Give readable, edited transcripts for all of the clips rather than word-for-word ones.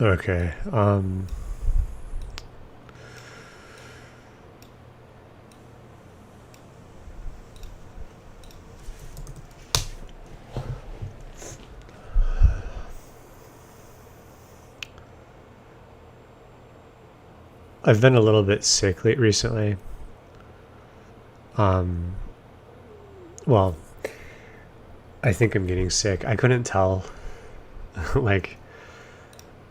Okay. I've been a little bit sick recently. Um, well, I think I'm getting sick. I couldn't tell, like,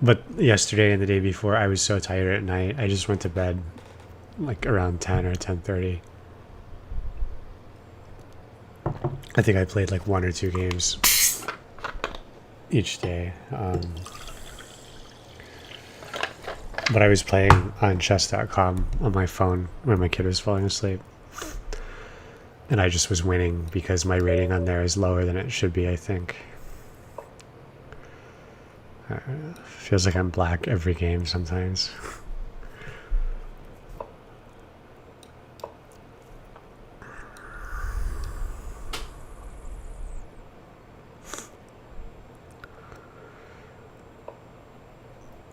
but yesterday and the day before, I was so tired at night. I just went to bed like around 10 or 10:30. I think I played like 1 or 2 games each day. But I was playing on chess.com on my phone when my kid was falling asleep. And I just was winning because my rating on there is lower than it should be, I think. Feels like I'm black every game sometimes.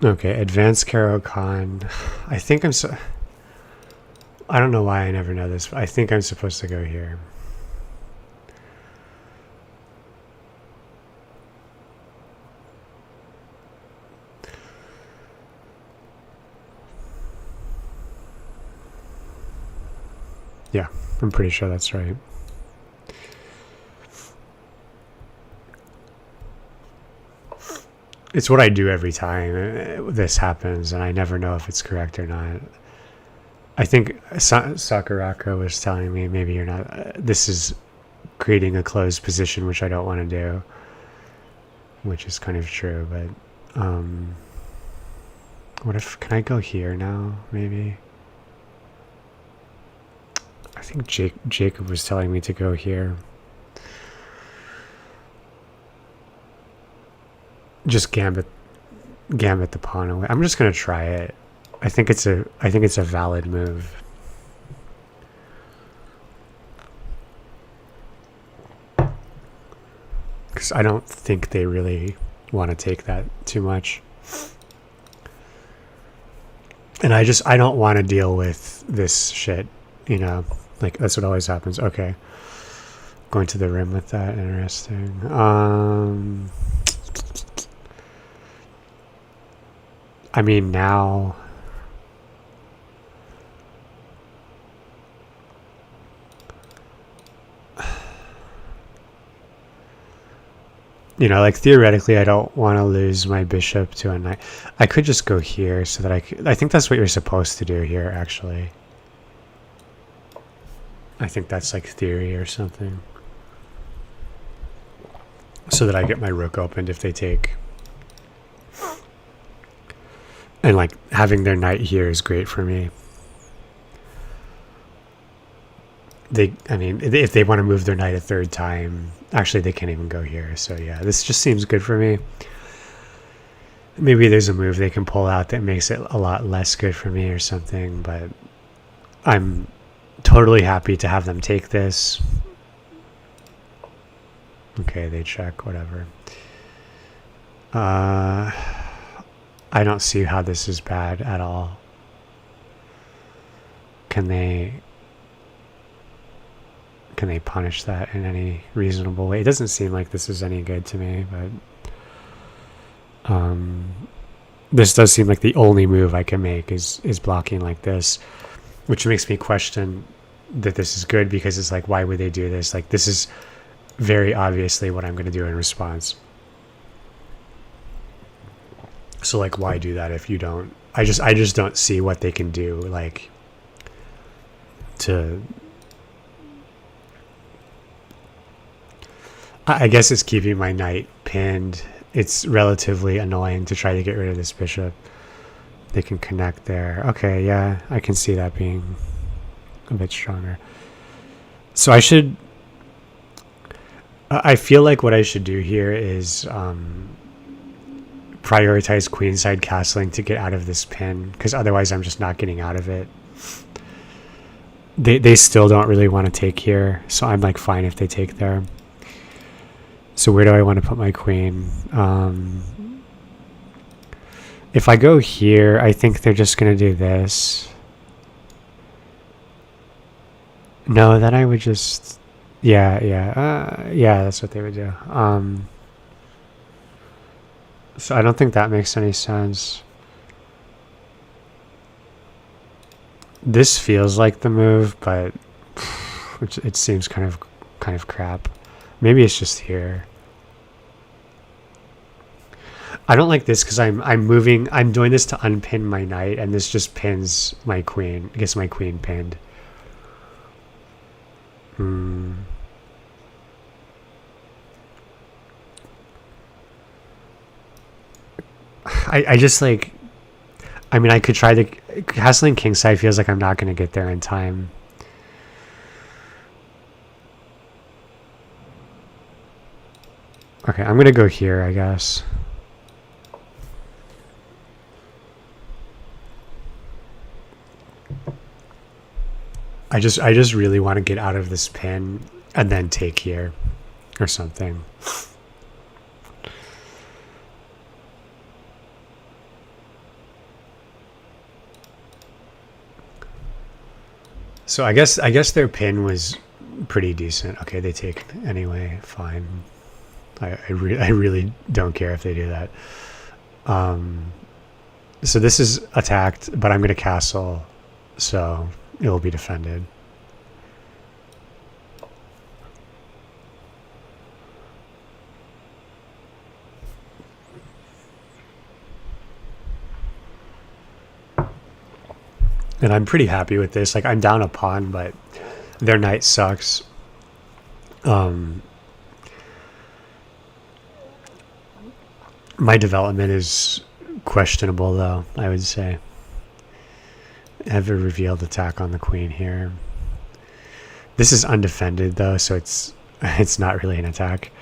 Okay, advanced Caro-Kann. I think I'm so... I don't know why I never know this, but I think I'm supposed to go here. Yeah, I'm pretty sure that's right. It's what I do every time this happens, and I never know if it's correct or not. I think Sakurako was telling me maybe you're not... this is creating a closed position, which I don't want to do, which is kind of true, but... what if... Can I go here now, maybe? I think Jacob was telling me to go here. Just gambit the pawn away. I'm just gonna try it. I think it's a valid move. Because I don't think they really want to take that too much. And I don't want to deal with this shit, you know? Like, that's what always happens. Okay. Going to the rim with that, interesting. I mean, now... You know, like, theoretically, I don't want to lose my bishop to a knight. I could just go here so that I think that's what you're supposed to do here, actually. I think that's, like, theory or something. So that I get my rook opened if they take. And, like, having their knight here is great for me. I mean, if they want to move their knight a third time, actually they can't even go here. So yeah, this just seems good for me. Maybe there's a move they can pull out that makes it a lot less good for me or something, but I'm totally happy to have them take this. Okay, they check, whatever. I don't see how this is bad at all. Can they punish that in any reasonable way? It doesn't seem like this is any good to me, but this does seem like the only move I can make is blocking like this, which makes me question that this is good, because it's like, why would they do this? Like, this is very obviously what I'm going to do in response. So, like, why do that if you don't... I just don't see what they can do, like, to... I guess it's keeping my knight pinned. It's relatively annoying to try to get rid of this bishop. They can connect there. Okay, yeah, I can see that being a bit stronger. So I should... I feel like what I should do here is prioritize queenside castling to get out of this pin, because otherwise I'm just not getting out of it. They still don't really want to take here, so I'm like fine if they take there. So where do I want to put my queen? If I go here, I think they're just going to do this. No, then I would just... Yeah, that's what they would do. So I don't think that makes any sense. This feels like the move, but it seems kind of crap. Maybe it's just here. I don't like this because I'm doing this to unpin my knight, and this just pins my queen. Gets my queen pinned. I just like... I mean, I could try the... Castling kingside feels like I'm not going to get there in time. Okay, I'm going to go here, I guess. I just really want to get out of this pin and then take here or something. So I guess their pin was pretty decent. Okay, they take anyway. Fine. I really don't care if they do that. So this is attacked, but I'm going to castle, so it will be defended. And I'm pretty happy with this. Like, I'm down a pawn, but their knight sucks. My development is questionable, though, I would say. I have a revealed attack on the queen here. This is undefended, though, so it's not really an attack.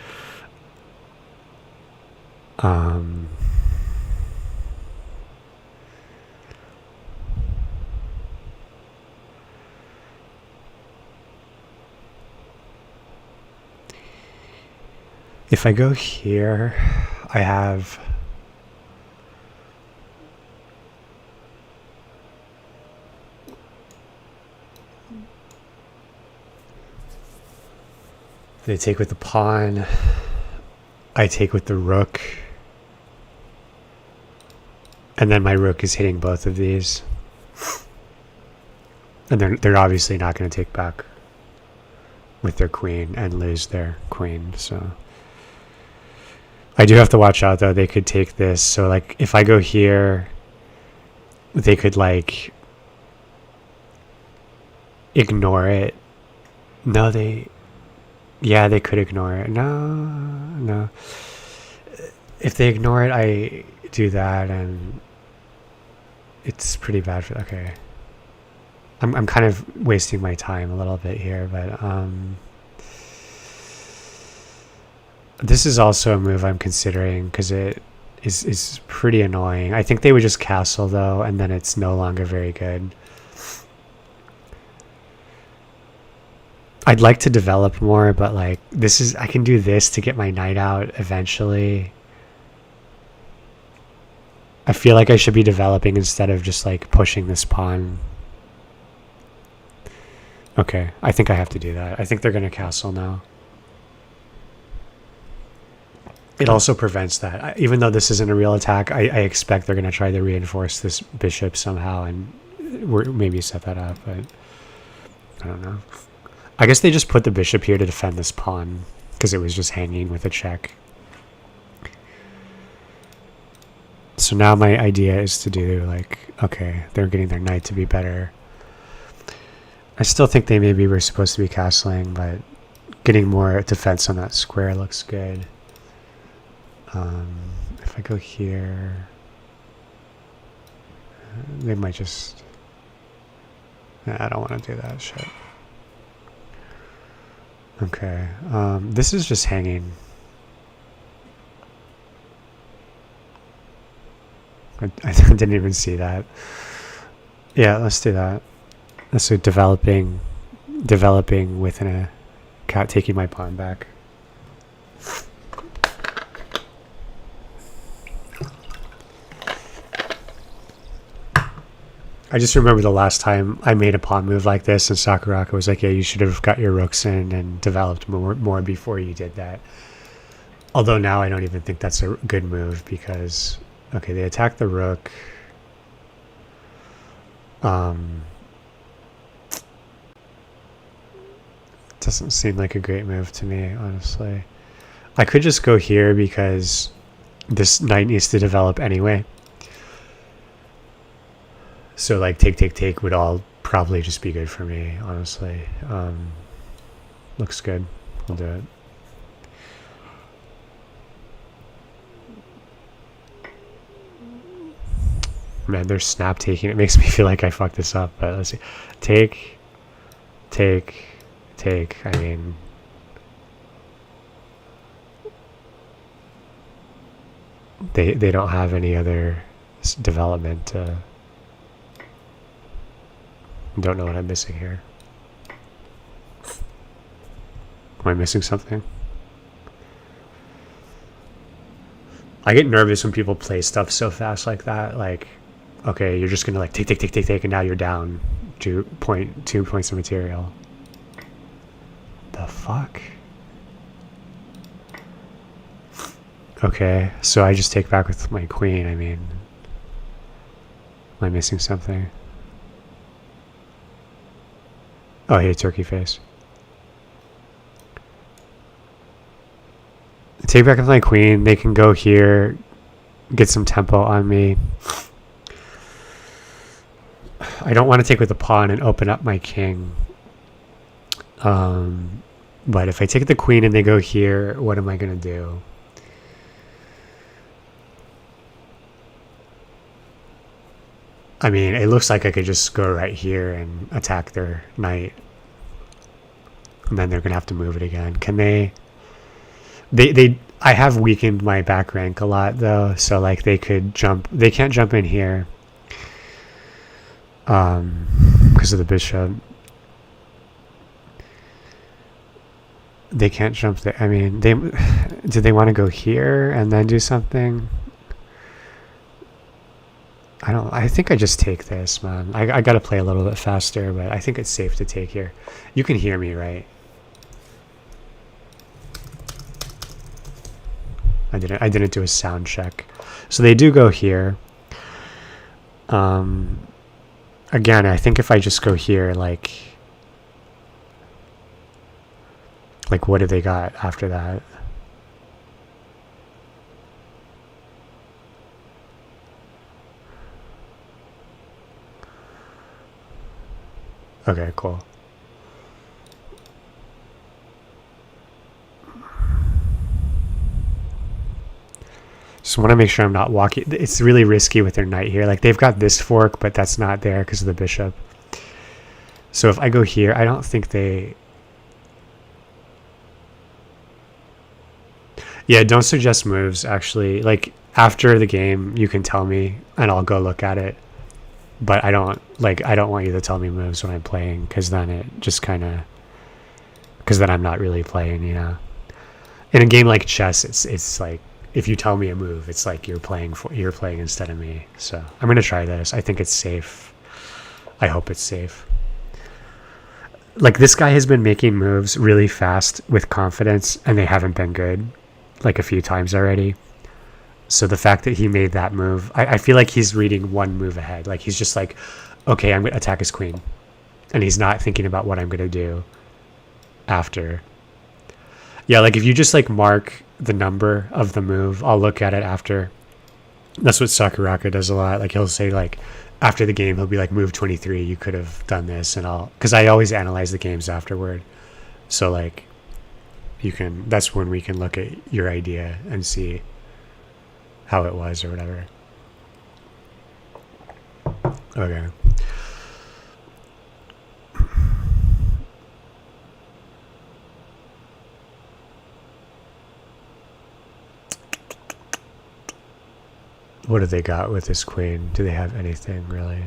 If I go here, I have... They take with the pawn. I take with the rook. And then my rook is hitting both of these. And they're obviously not going to take back with their queen and lose their queen, so... I do have to watch out, though. They could take this. So, like, if I go here, they could, like, ignore it. No, they... Yeah, they could ignore it. No. If they ignore it, I do that, and it's pretty bad for... Okay. I'm kind of wasting my time a little bit here, but... This is also a move I'm considering because it is pretty annoying. I think they would just castle, though, and then it's no longer very good. I'd like to develop more, but like I can do this to get my knight out eventually. I feel like I should be developing instead of just like pushing this pawn. Okay, I think I have to do that. I think they're going to castle now. It also prevents that. Even though this isn't a real attack, I expect they're going to try to reinforce this bishop somehow and maybe set that up, but I don't know. I guess they just put the bishop here to defend this pawn because it was just hanging with a check. So now my idea is to do like, okay, they're getting their knight to be better. I still think they maybe were supposed to be castling, but getting more defense on that square looks good. If I go here, they might just... I don't want to do that shit. Okay, this is just hanging. I didn't even see that. Yeah, let's do that. Let's do developing with a cat taking my pawn back. I just remember the last time I made a pawn move like this, and Sakuraka was like, "Yeah, you should have got your rooks in and developed more before you did that." Although now I don't even think that's a good move because, okay, they attack the rook. Doesn't seem like a great move to me, honestly. I could just go here because this knight needs to develop anyway. So like take would all probably just be good for me, honestly. Looks good. We'll do it. Man, they're snap taking. It makes me feel like I fucked this up, but let's see. Take. I mean, they don't have any other development. Don't know what I'm missing here. Am I missing something? I get nervous when people play stuff so fast like that. Like, okay, you're just gonna like take, and now you're down 2 points of material. The fuck? Okay, so I just take back with my queen. I mean, am I missing something? Oh, hey, turkey face. Take back with my queen. They can go here, get some tempo on me. I don't want to take with the pawn and open up my king. But if I take the queen and they go here, what am I going to do? I mean, it looks like I could just go right here and attack their knight. And then they're going to have to move it again. Can they... I have weakened my back rank a lot, though. So, like, they could jump... They can't jump in here. Because of the bishop. They can't jump there. I mean, do they want to go here and then do something? I think I just take this, man. I gotta play a little bit faster, but I think it's safe to take here. You can hear me, right? I didn't do a sound check. So they do go here. Again, I think if I just go here, like what have they got after that? Okay, cool. Just want to make sure I'm not walking. It's really risky with their knight here. Like, they've got this fork, but that's not there because of the bishop. So if I go here, I don't think they... Yeah, don't suggest moves, actually. Like, after the game, you can tell me, and I'll go look at it. But I don't want you to tell me moves when I'm playing, because then it just kind of... Because then I'm not really playing, you know? In a game like chess, it's like, if you tell me a move, it's like you're playing instead of me. So I'm going to try this. I think it's safe. I hope it's safe. Like, this guy has been making moves really fast with confidence, and they haven't been good. Like, a few times already. So the fact that he made that move, I feel like he's reading one move ahead. Like, he's just like, okay, I'm going to attack his queen. And he's not thinking about what I'm going to do after. Yeah, like, if you just, like, mark the number of the move, I'll look at it after. That's what Sakuraka does a lot. Like, he'll say, like, after the game, he'll be like, move 23, you could have done this. And because I always analyze the games afterward. So, like, that's when we can look at your idea and see how it was or whatever. Okay. What do they got with this queen? Do they have anything really?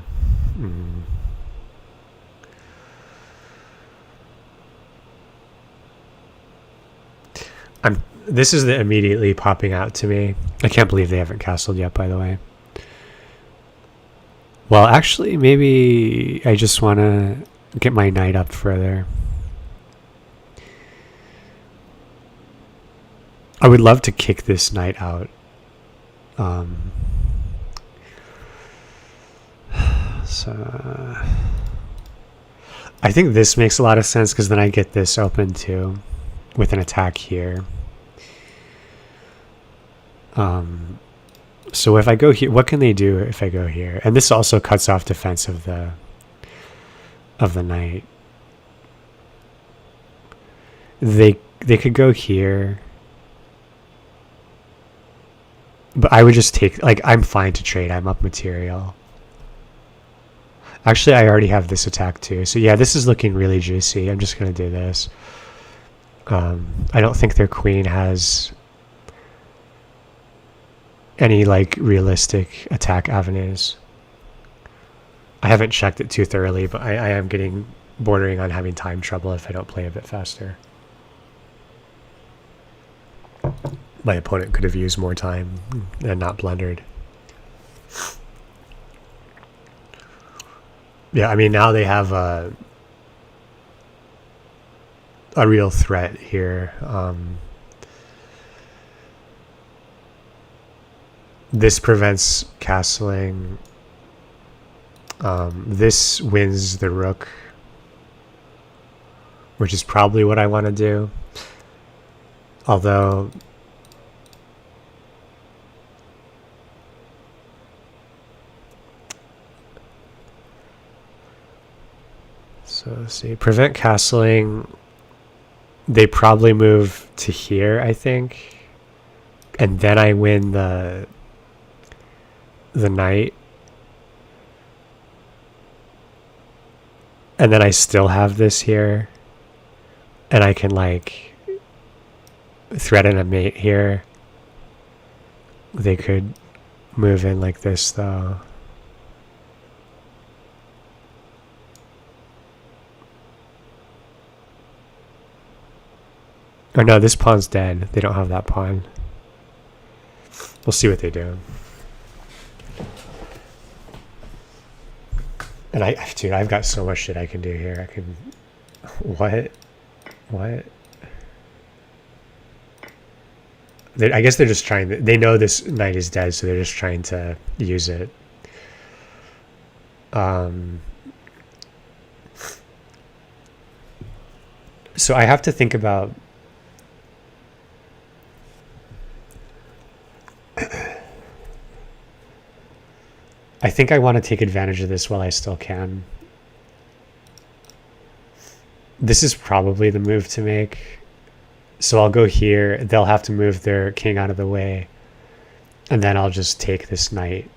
This is immediately popping out to me. I can't believe they haven't castled yet, by the way. Well, actually, maybe I just want to get my knight up further. I would love to kick this knight out. So I think this makes a lot of sense because then I get this open too with an attack here. So if I go here, what can they do if I go here? And this also cuts off defense of the knight. They could go here. But I would just take, like, I'm fine to trade. I'm up material. Actually, I already have this attack too. So yeah, this is looking really juicy. I'm just going to do this. I don't think their queen has any, like, realistic attack avenues. I haven't checked it too thoroughly, but I am getting bordering on having time trouble if I don't play a bit faster. My opponent could have used more time and not blundered. Yeah, I mean, now they have a real threat here. This prevents castling. This wins the rook, which is probably what I want to do. Although so let's see, prevent castling. They probably move to here, I think, and then I win the knight, and then I still have this here, and I can, like, threaten a mate here. They could move in like this though. Or no, this pawn's dead. They don't have that pawn. We'll see what they do. And dude, I've got so much shit I can do here. I can, what? I guess they're just trying to, they know this knight is dead, so they're just trying to use it. So I have to think about, I think I want to take advantage of this while I still can. This is probably the move to make. So I'll go here. They'll have to move their king out of the way. And then I'll just take this knight.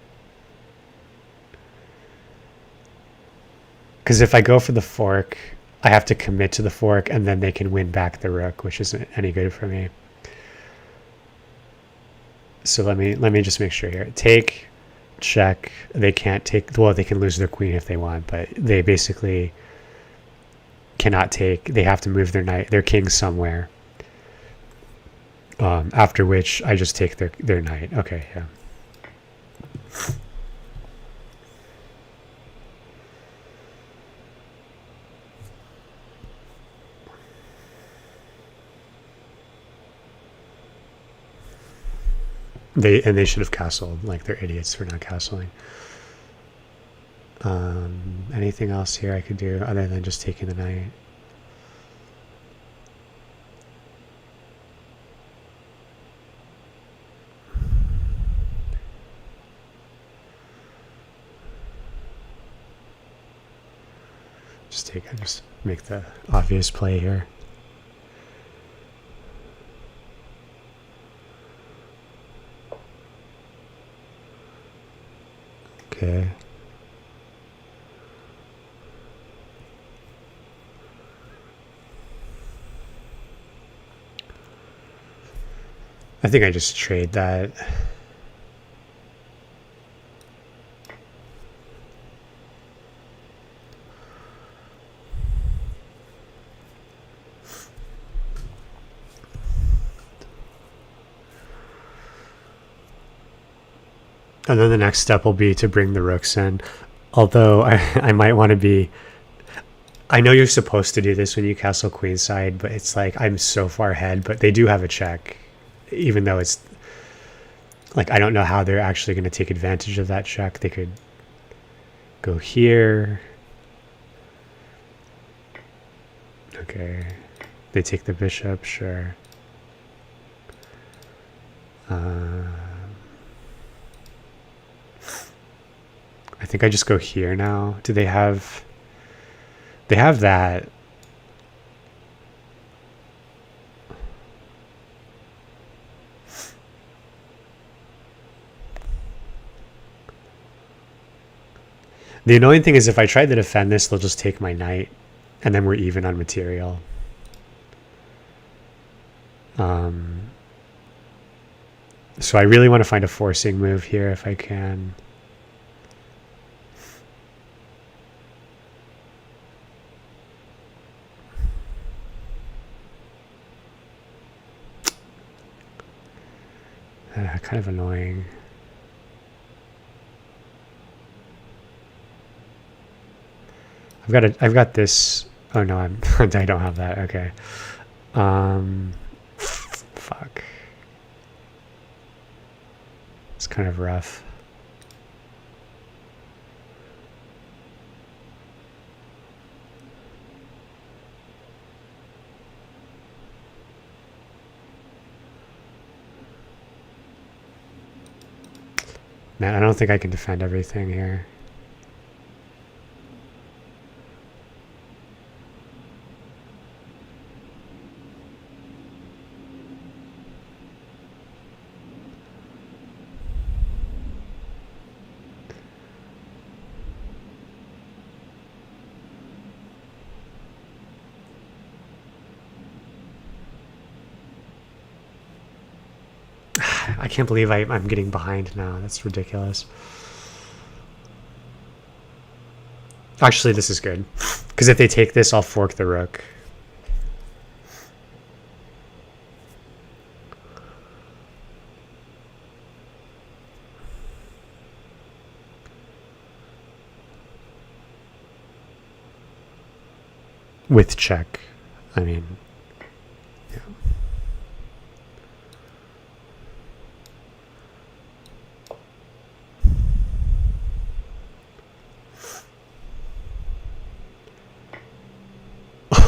Because if I go for the fork, I have to commit to the fork, and then they can win back the rook, which isn't any good for me. So let me just make sure here. Take, check. They can't take, well, they can lose their queen if they want, but they basically cannot take. They have to move their knight, their king somewhere. After which I just take their knight. Okay, yeah. They should have castled. Like, they're idiots for not castling. Anything else here I could do other than just taking the knight? Just make the obvious play here. Okay. I think I just trade that. And then the next step will be to bring the rooks in. Although I might want to be. I know you're supposed to do this when you castle queenside, but it's like I'm so far ahead. But they do have a check, even though it's like I don't know how they're actually going to take advantage of that check. They could go here. Okay, they take the bishop, sure. I think I just go here now. Do they have... They have that. The annoying thing is if I try to defend this, they'll just take my knight, and then we're even on material. So I really want to find a forcing move here if I can. Kind of annoying. I've got this. Oh no, I don't have that. Okay. Fuck. It's kind of rough. Man, I don't think I can defend everything here. I can't believe I'm getting behind now. That's ridiculous. Actually, this is good. Because if they take this, I'll fork the rook. With check. I mean, yeah.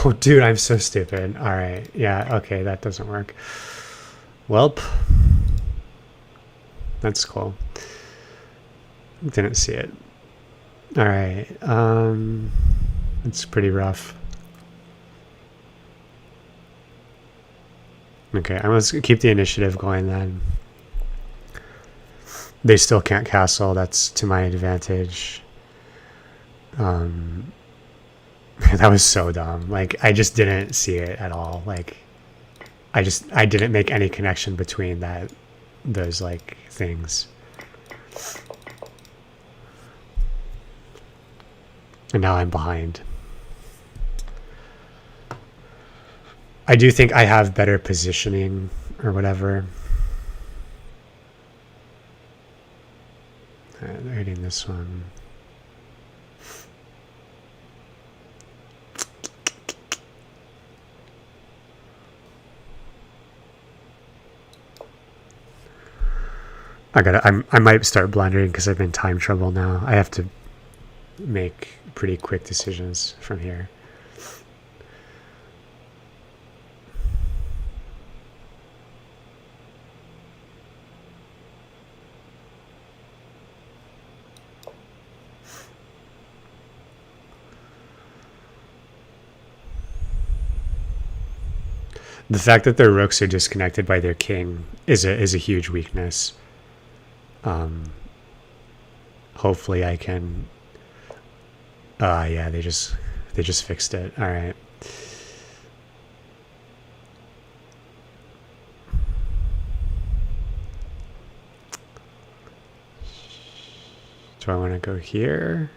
Oh, dude, I'm so stupid. All right. Yeah, okay, that doesn't work. Welp. That's cool. Didn't see it. All right. It's pretty rough. Okay, I'm going to keep the initiative going then. They still can't castle. That's to my advantage. That was so dumb. Like, I just didn't see it at all. Like, I didn't make any connection between those like things. And now I'm behind. I do think I have better positioning or whatever. They're hitting this one. I might start blundering because I'm in time trouble now. I have to make pretty quick decisions from here. The fact that their rooks are disconnected by their king is a huge weakness. Hopefully I can. Yeah, they just fixed it. All right. Do I want to go here?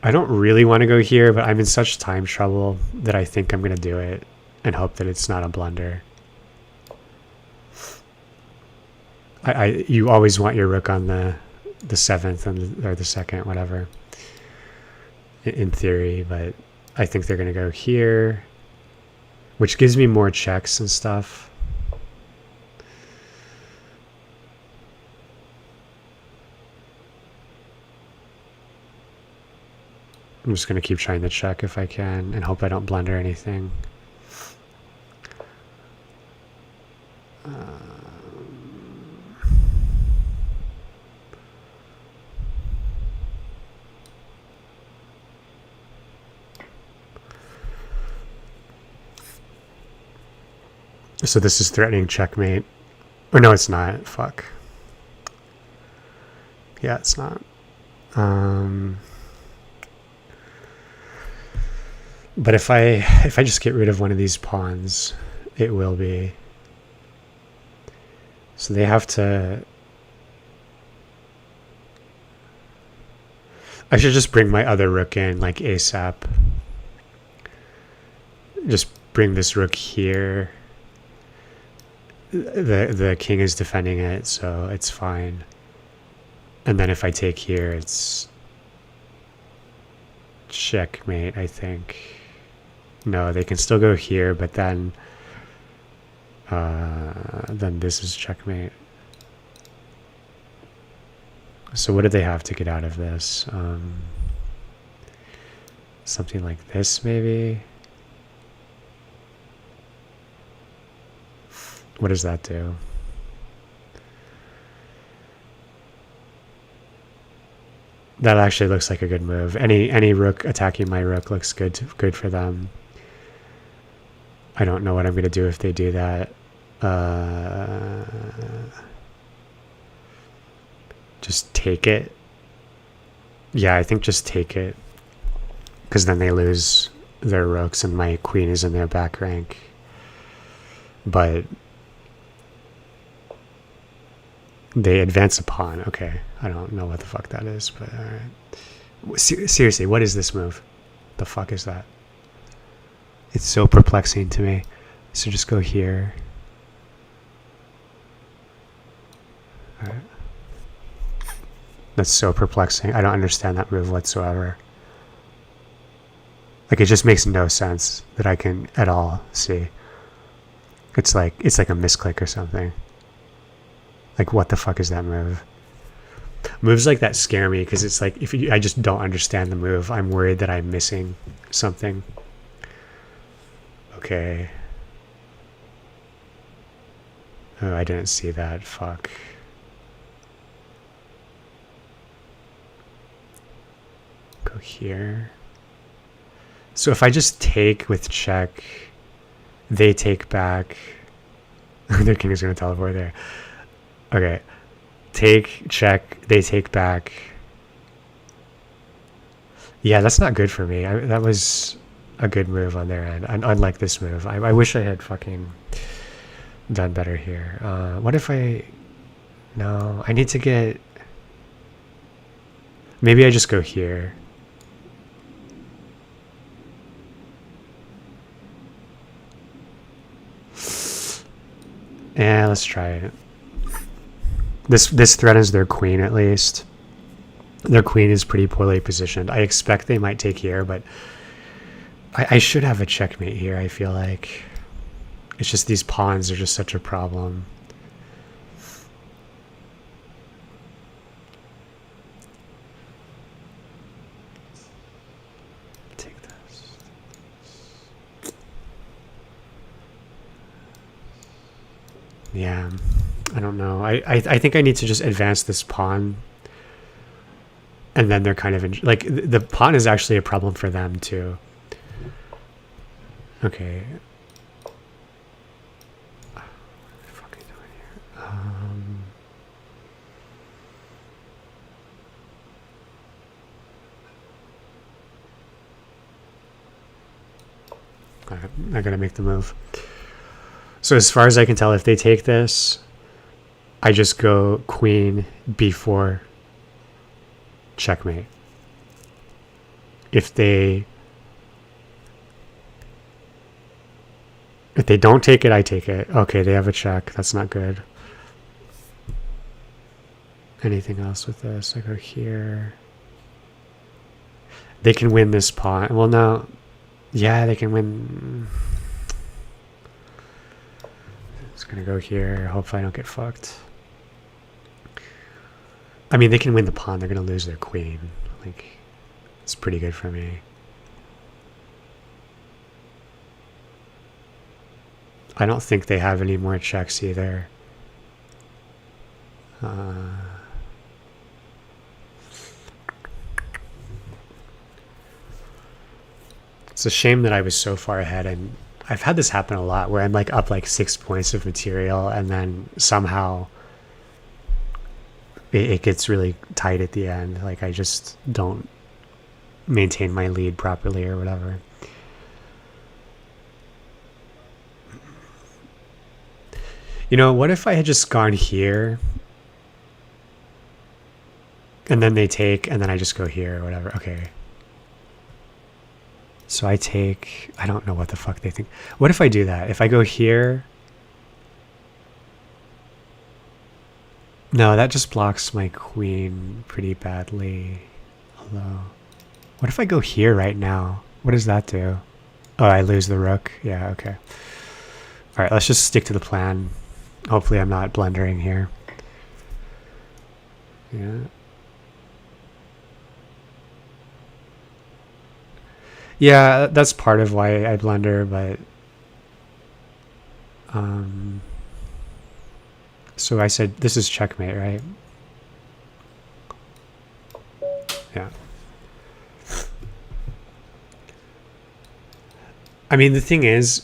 I don't really want to go here, but I'm in such time trouble that I think I'm going to do it and hope that it's not a blunder. You always want your rook on the the 7th or the 2nd, whatever, in theory. But I think they're going to go here, which gives me more checks and stuff. I'm just going to keep trying to check if I can and hope I don't blunder anything. So this is threatening checkmate. Or no, it's not. Fuck. Yeah, it's not. But if I just get rid of one of these pawns, it will be. So they have to... I should just bring my other rook in, like ASAP. Just bring this rook here. The king is defending it, so it's fine. And then if I take here, it's checkmate, I think. No, they can still go here, but then this is checkmate. So what do they have to get out of this? Something like this, maybe? What does that do? That actually looks like a good move. Any rook attacking my rook looks good for them. I don't know what I'm going to do if they do that. Just take it. Yeah, I think just take it. Because then they lose their rooks and my queen is in their back rank. But they advance a pawn. Okay, I don't know what the fuck that is, but alright. Seriously, what is this move? The fuck is that? It's so perplexing to me. So just go here. Alright. That's so perplexing. I don't understand that move whatsoever. Like, it just makes no sense that I can at all see. It's like a misclick or something. Like, what the fuck is that move? Moves like that scare me because it's like, I just don't understand the move. I'm worried that I'm missing something. Okay. Oh, I didn't see that. Fuck. Go here. So if I just take with check, they take back. Their king is going to teleport there. Okay. Take, check, they take back. Yeah, that's not good for me. That was a good move on their end, unlike this move. I wish I had fucking done better here. What if I... No, I need to get... Maybe I just go here. Yeah, let's try it. This threatens their queen, at least. Their queen is pretty poorly positioned. I expect they might take here, but I should have a checkmate here, I feel like. It's just these pawns are just such a problem. Take this. Yeah, I don't know. I think I need to just advance this pawn. And then they're kind of... like, the pawn is actually a problem for them, too. Okay. What the fuck are you doing here? Alright, I gotta make the move. So as far as I can tell, if they take this, I just go queen b4 checkmate. If they don't take it, I take it. Okay, they have a check. That's not good. anything else with this. I go here. They can win this pawn. Well, no. Yeah, they can win. It's going to go here. Hopefully I don't get fucked. I mean, they can win the pawn. They're going to lose their queen. Like, it's pretty good for me. I don't think they have any more checks either. It's a shame that I was so far ahead, and I've had this happen a lot where I'm like up like 6 points of material and then somehow it gets really tight at the end. Like I just don't maintain my lead properly or whatever. You know, what if I had just gone here and then they take and then I just go here or whatever? Okay. So I take, I don't know what the fuck they think. What if I do that? If I go here, no, that just blocks my queen pretty badly. Although, what if I go here right now? What does that do? Oh, I lose the rook. Yeah, okay. All right, let's just stick to the plan. Hopefully I'm not blundering here. Yeah. Yeah, that's part of why I blunder, but so I said this is checkmate, right? Yeah. I mean, the thing is,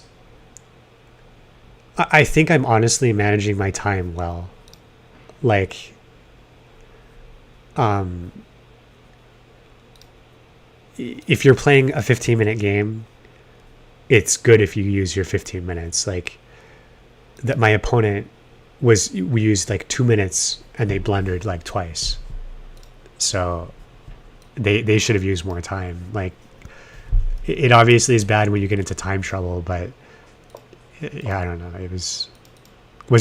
I think I'm honestly managing my time well. Like, if you're playing a 15-minute game, it's good if you use your 15 minutes. Like, that my opponent we used like 2 minutes and they blundered like twice. So they should have used more time. Like, it obviously is bad when you get into time trouble, but yeah, I don't know. It was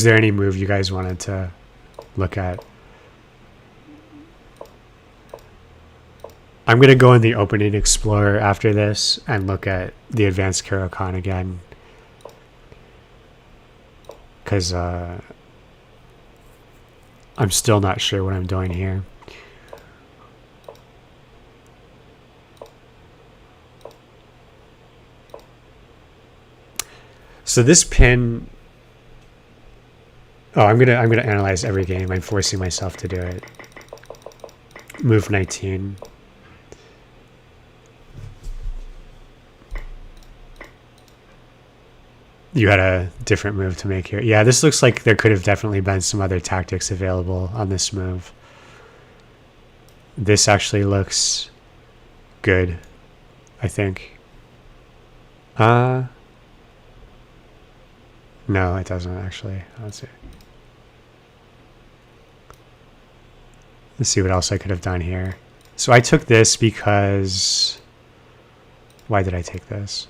there any move you guys wanted to look at? I'm going to go in the opening explorer after this and look at the advanced Caro-Kann again. Because I'm still not sure what I'm doing here. So this pin... Oh, I'm gonna analyze every game. I'm forcing myself to do it. Move 19. You had a different move to make here. Yeah, this looks like there could have definitely been some other tactics available on this move. This actually looks good, I think. No, it doesn't actually. Let's see. Let's see what else I could have done here. So I took this because... Why did I take this?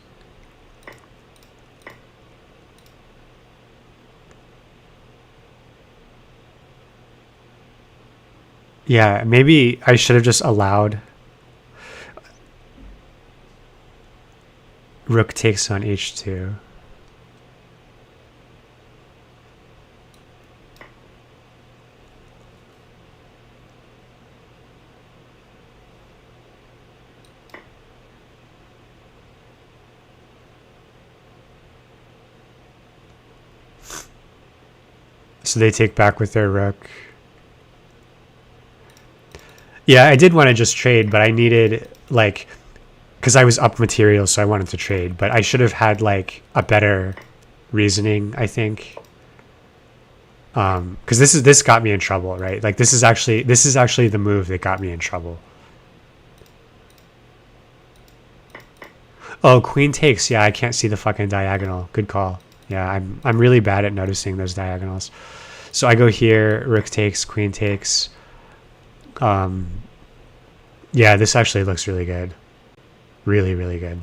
Yeah, maybe I should have just allowed... Rook takes on h2. So they take back with their rook. Yeah, I did want to just trade, but I needed, like... Because I was up material, so I wanted to trade. But I should have had, like, a better reasoning, I think. Because this got me in trouble, right? Like, this is actually the move that got me in trouble. Oh, queen takes. Yeah, I can't see the fucking diagonal. Good call. Yeah, I'm really bad at noticing those diagonals. So I go here, rook takes, queen takes. Yeah, this actually looks really good. Really, really good.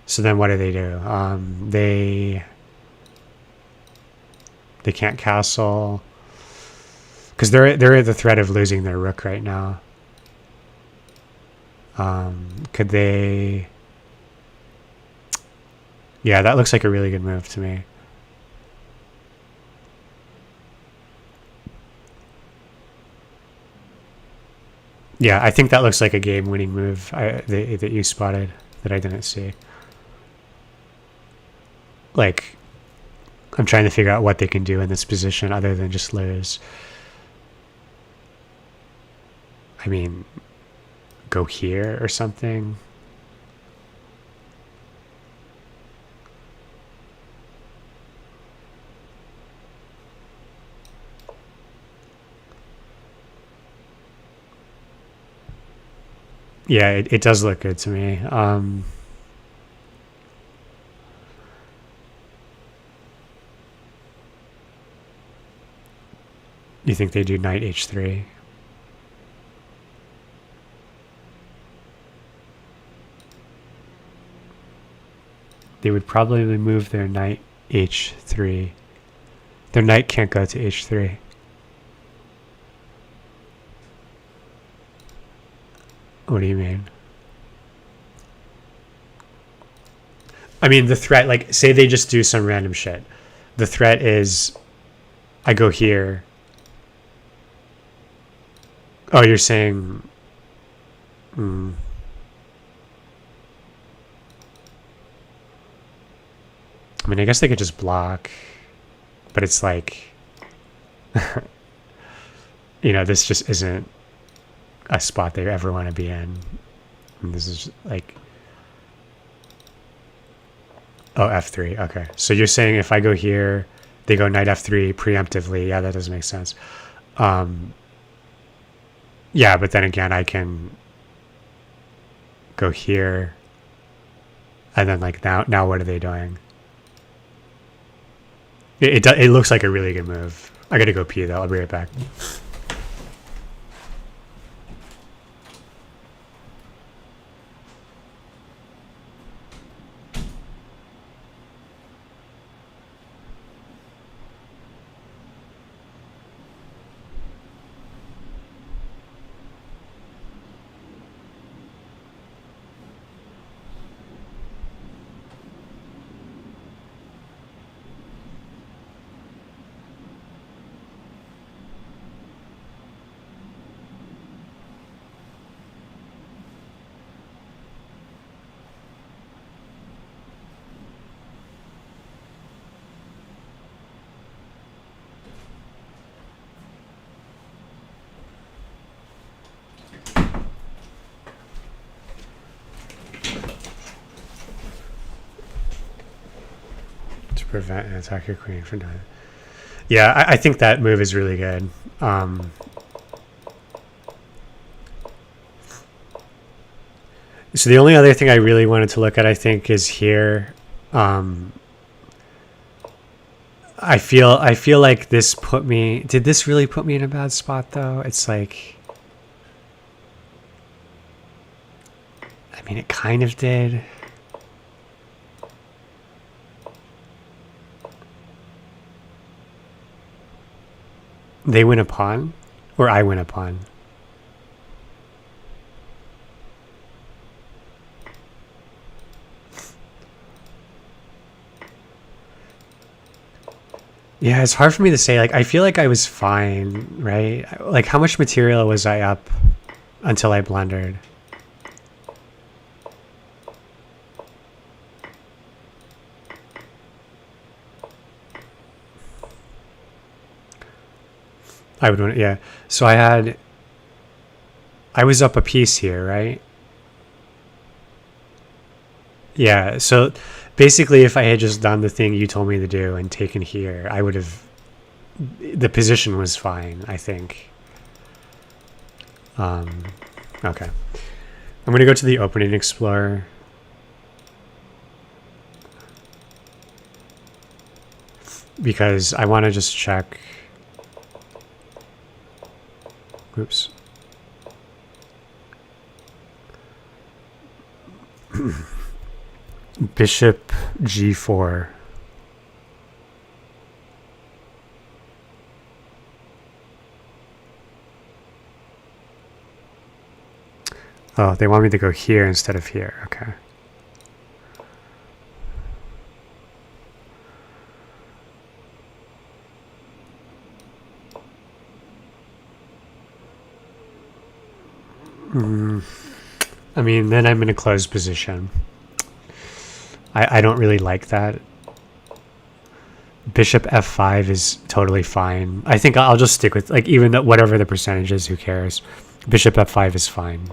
So then what do? They can't castle. because they're at the threat of losing their rook right now. Could they? Yeah, that looks like a really good move to me. Yeah, I think that looks like a game-winning move that you spotted that I didn't see. Like, I'm trying to figure out what they can do in this position other than just lose. I mean, go here or something. Yeah, it does look good to me. You think they do knight h3? They would probably move their knight h3. Their knight can't go to h3. What do you mean? I mean, the threat, like, say they just do some random shit. The threat is I go here. Oh, you're saying... I mean, I guess they could just block. But it's like... you know, this just isn't a spot they ever want to be in. And this is like... Oh, f3. Okay. So you're saying if I go here, they go knight f3 preemptively. Yeah, that does make sense. Yeah, but then again, I can go here. And then like now what are they doing? It looks like a really good move. I gotta go pee though. I'll be right back. Prevent an attacker queen from doing it. Yeah, I think that move is really good. So the only other thing I really wanted to look at, I think, is here. I feel like this put me... Did this really put me in a bad spot, though? It's like... I mean, it kind of did. They win a pawn? Or I win a pawn? Yeah, it's hard for me to say. Like, I feel like I was fine, right? Like, how much material was I up until I blundered? I would win it, yeah. So I was up a piece here, right? Yeah, so basically if I had just done the thing you told me to do and taken here, I would have... The position was fine, I think. Okay. I'm going to go to the opening explorer. Because I want to just check... Oops. Bishop g4. Oh, they want me to go here instead of here. Okay. I mean, then I'm in a closed position. I don't really like that. Bishop f5 is totally fine. I think I'll just stick with, like, even though whatever the percentage is, who cares? Bishop f5 is fine.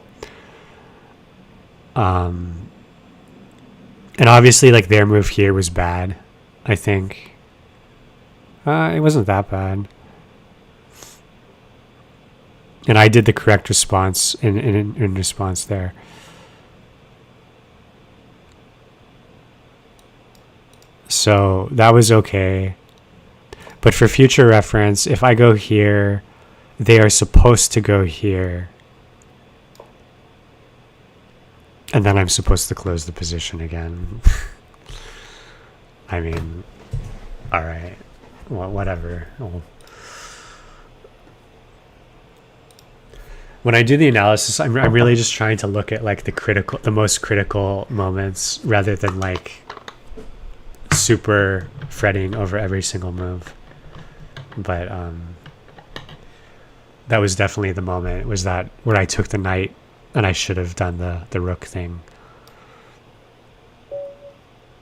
And obviously, like, their move here was bad, I think. It wasn't that bad. And I did the correct response in response there. So that was okay. But for future reference, if I go here, they are supposed to go here. And then I'm supposed to close the position again. I mean, all right. Well, whatever. When I do the analysis, I'm really just trying to look at like the most critical moments rather than like super fretting over every single move. But that was definitely the moment. It was that where I took the knight and I should have done the rook thing.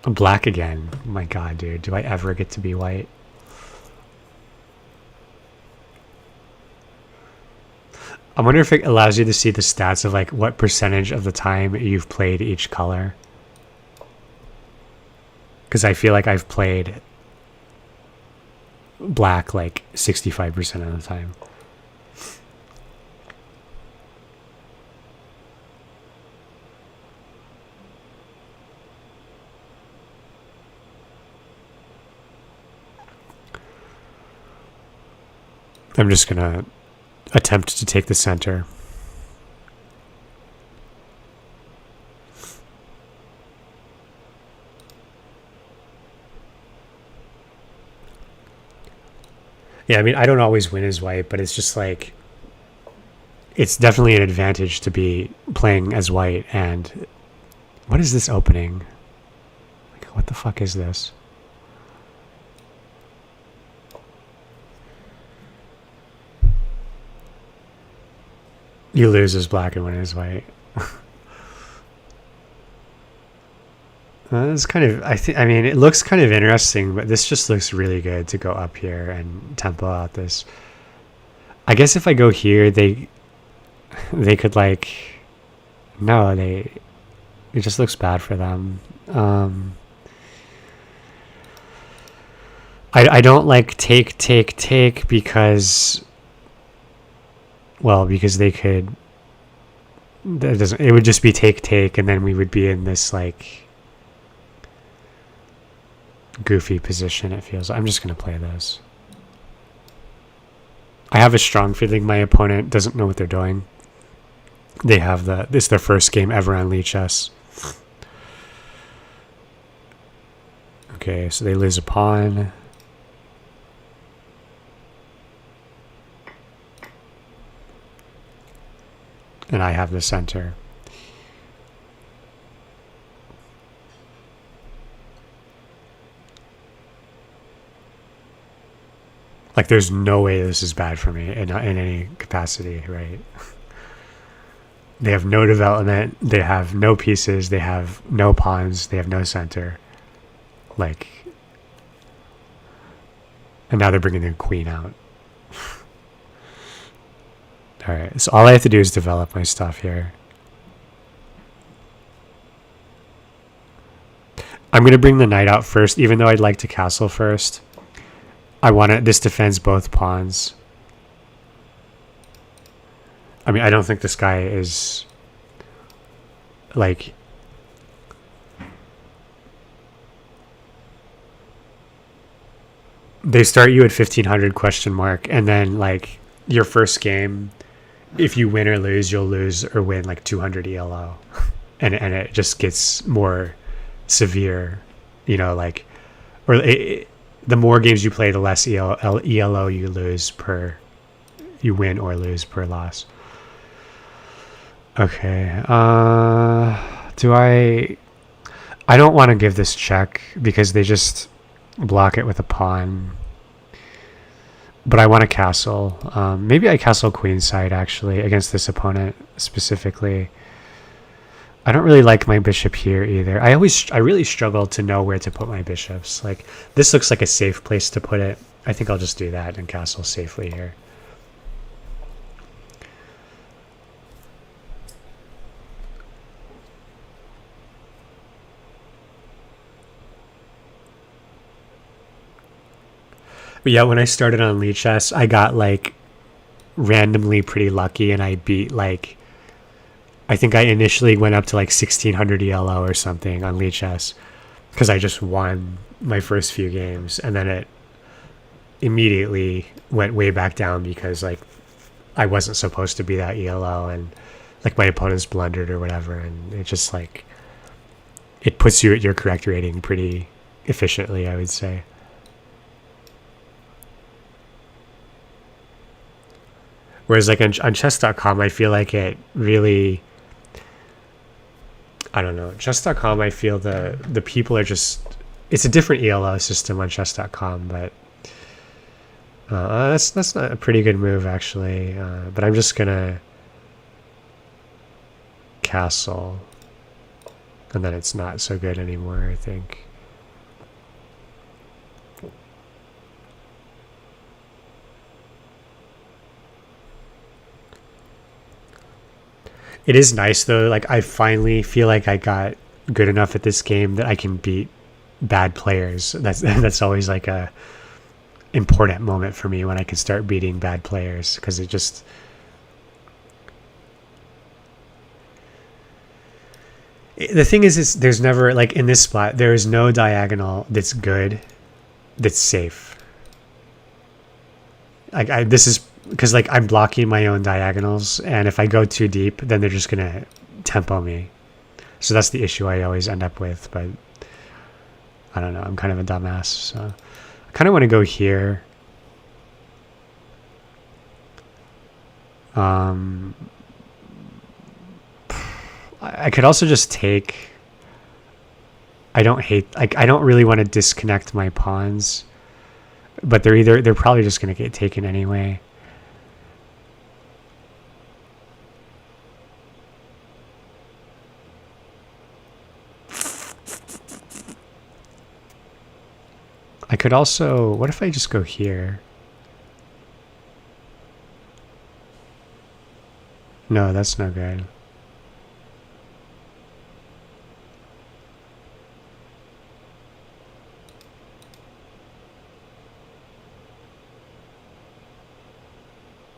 I'm black again. Oh my god, dude. Do I ever get to be white? I wonder if it allows you to see the stats of like what percentage of the time you've played each color. Because I feel like I've played black like 65% of the time. I'm just gonna attempt to take the center. Yeah, I mean, I don't always win as white, but it's just like, it's definitely an advantage to be playing as white. And what is this opening? Like, what the fuck is this? You lose as black and win as white. It's kind of, I mean, it looks kind of interesting, but this just looks really good to go up here and tempo out this. I guess if I go here, they could like, no, it just looks bad for them. I don't like take because, well, because they could, it would just be take, and then we would be in this like goofy position, it feels. I'm just going to play this. I have a strong feeling my opponent doesn't know what they're doing. They have this is their first game ever on Lichess. Okay, so they lose a pawn. And I have the center. Like, there's no way this is bad for me in any capacity, right? They have no development. They have no pieces. They have no pawns. They have no center. Like, and now they're bringing their queen out. All right, so all I have to do is develop my stuff here. I'm going to bring the knight out first, even though I'd like to castle first. I want it. This defends both pawns. I mean, I don't think this guy is like, they start you at 1500 question mark, and then like your first game, if you win or lose, you'll lose or win like 200 ELO, and it just gets more severe, you know, like, or the more games you play, the less ELO you lose per, you win or lose per loss. Okay. Do I don't want to give this check because they just block it with a pawn. But I want a castle. Maybe I castle queenside actually against this opponent specifically. I don't really like my bishop here either. I really struggle to know where to put my bishops. Like, this looks like a safe place to put it. I think I'll just do that and castle safely here. But yeah, when I started on Lichess, I got like randomly pretty lucky and I beat like, I think I initially went up to like 1600 ELO or something on Lichess because I just won my first few games, and then it immediately went way back down because like I wasn't supposed to be that ELO, and like my opponents blundered or whatever, and it just like it puts you at your correct rating pretty efficiently, I would say. Whereas like on chess.com, I feel like it really, I don't know, chess.com, I feel the people are just, it's a different ELO system on chess.com, but that's not a pretty good move actually. But I'm just gonna castle, and then it's not so good anymore, I think. It is nice though. Like, I finally feel like I got good enough at this game that I can beat bad players. That's always like a important moment for me when I can start beating bad players, because it just, the thing is there's never like in this spot there is no diagonal that's good, that's safe. Like this is because like I'm blocking my own diagonals, and if I go too deep, then they're just gonna tempo me. So that's the issue I always end up with. But I don't know. I'm kind of a dumbass, so I kind of want to go here. I could also just take. I don't really want to disconnect my pawns, but they're probably just gonna get taken anyway. I could also, what if I just go here? No, that's no good.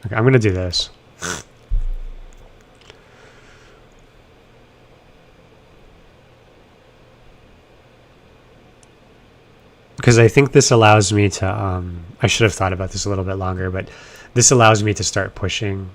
Okay, I'm gonna do this. Because I think this allows me to, I should have thought about this a little bit longer, but this allows me to start pushing.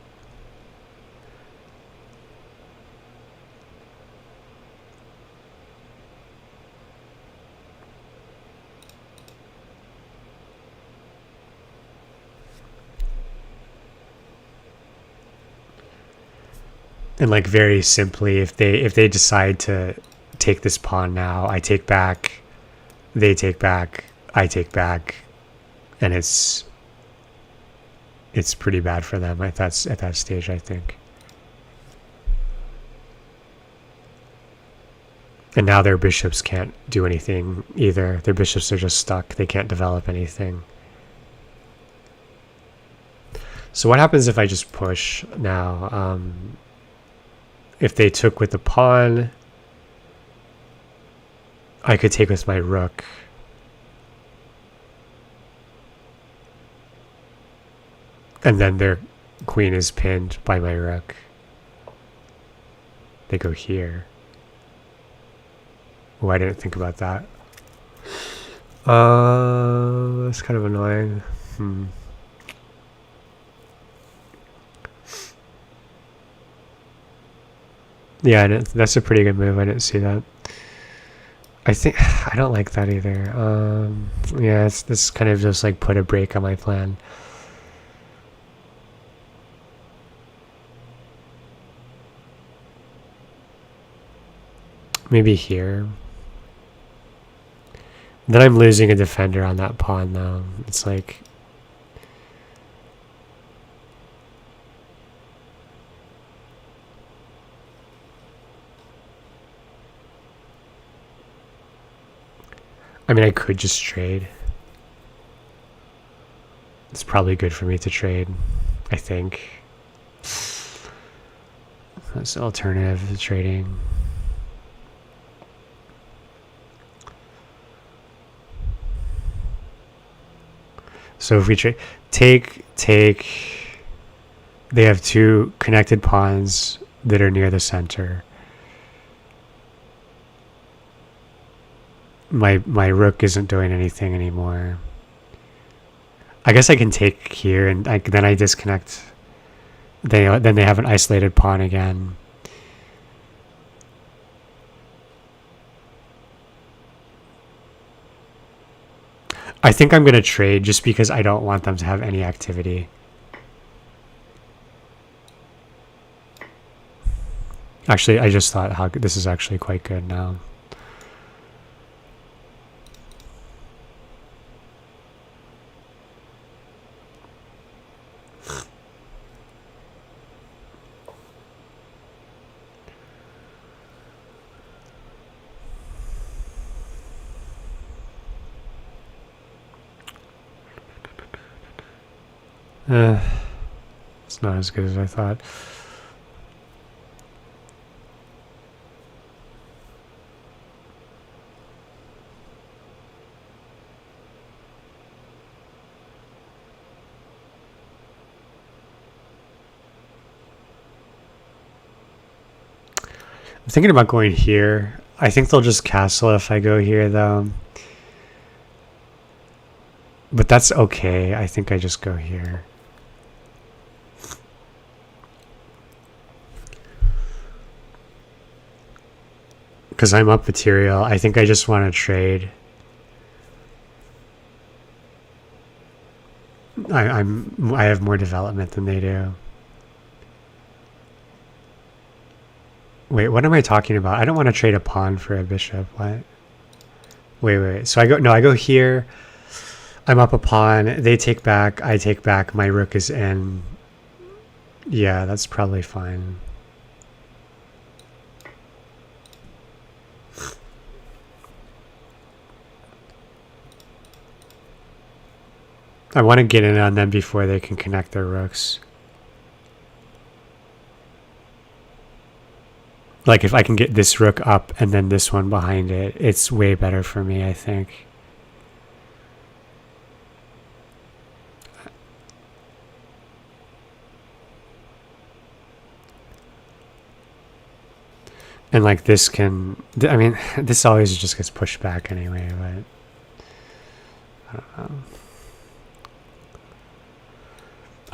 And like very simply, if they decide to take this pawn now, I take back, they take back, I take back, and it's pretty bad for them at that stage, I think. And now their bishops can't do anything either. Their bishops are just stuck. They can't develop anything. So what happens if I just push now? If they took with the pawn, I could take with my rook. And then their queen is pinned by my rook. They go here. Oh, I didn't think about that. That's kind of annoying. Yeah, that's a pretty good move. I didn't see that. I think I don't like that either. Yeah, this kind of just like put a break on my plan. Maybe here. Then I'm losing a defender on that pawn, though. It's like... I mean, I could just trade. It's probably good for me to trade, I think. That's the alternative to trading. So if we take, they have two connected pawns that are near the center. My rook isn't doing anything anymore. I guess I can take here, and then I disconnect. Then they have an isolated pawn again. I think I'm going to trade just because I don't want them to have any activity. Actually, I just thought how this is actually quite good now. It's not as good as I thought. I'm thinking about going here. I think they'll just castle if I go here, though. But that's okay. I think I just go here. Because I'm up material. I think I just want to trade. I have more development than they do. Wait, what am I talking about? I don't want to trade a pawn for a bishop. What? Wait. So I go here. I'm up a pawn. They take back. I take back. My rook is in. Yeah, that's probably fine. I want to get in on them before they can connect their rooks. Like if I can get this rook up and then this one behind it, it's way better for me, I think. And like this can, I mean, this always just gets pushed back anyway, but I don't know.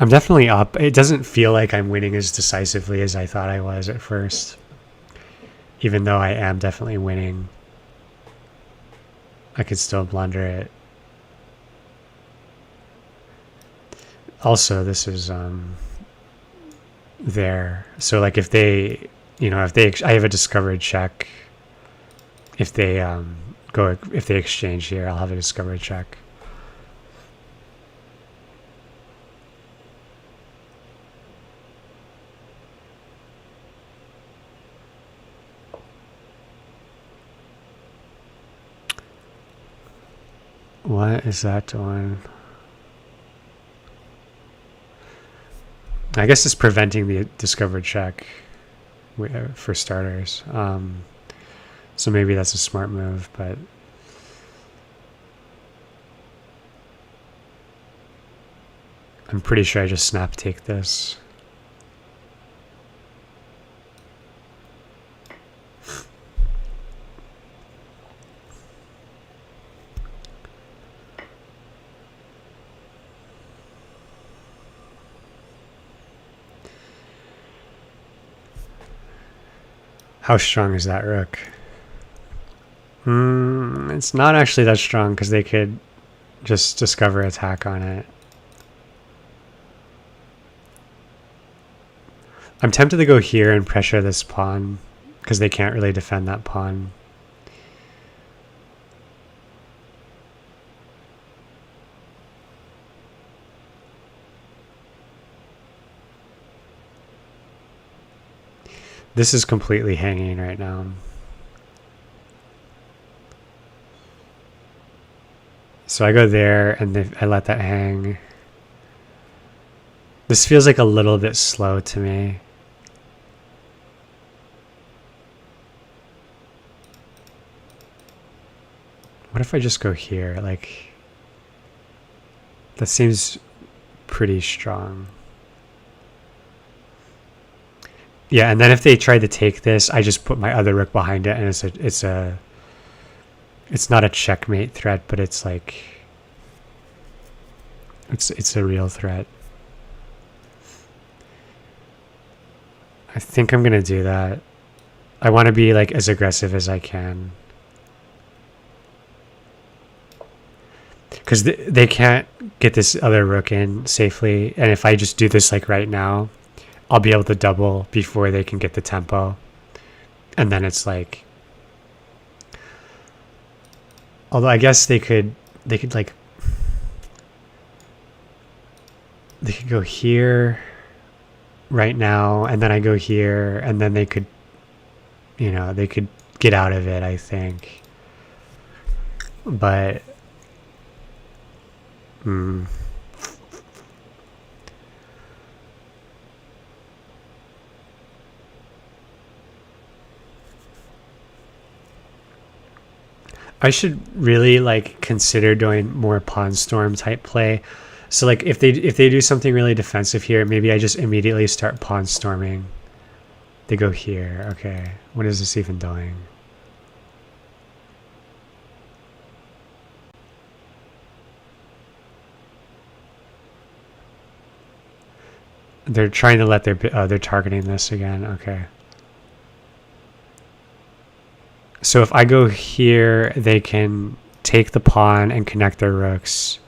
I'm definitely up. It doesn't feel like I'm winning as decisively as I thought I was at first. Even though I am definitely winning. I could still blunder it. Also, this is there. So like if they, I have a discovered check. If they if they exchange here, I'll have a discovered check. What is that doing? I guess it's preventing the discovered check for starters. So maybe that's a smart move, but I'm pretty sure I just snap take this. How strong is that rook? It's not actually that strong because they could just discover attack on it. I'm tempted to go here and pressure this pawn because they can't really defend that pawn. This is completely hanging right now. So I go there and I let that hang. This feels like a little bit slow to me. What if I just go here? Like, that seems pretty strong. Yeah, and then if they try to take this, I just put my other rook behind it, and it's not a checkmate threat, but it's like it's a real threat. I think I'm gonna do that. I want to be like as aggressive as I can. Because they can't get this other rook in safely, and if I just do this like right now, I'll be able to double before they can get the tempo. And then it's like, although I guess they could like, they could go here right now, and then I go here, and then they could, you know, they could get out of it, I think. But I should really like consider doing more pawn storm type play. So like if they do something really defensive here, maybe I just immediately start pawn storming. They go here. Okay. What is this even doing? They're trying to let they're targeting this again. Okay. So if I go here, they can take the pawn and connect their rooks,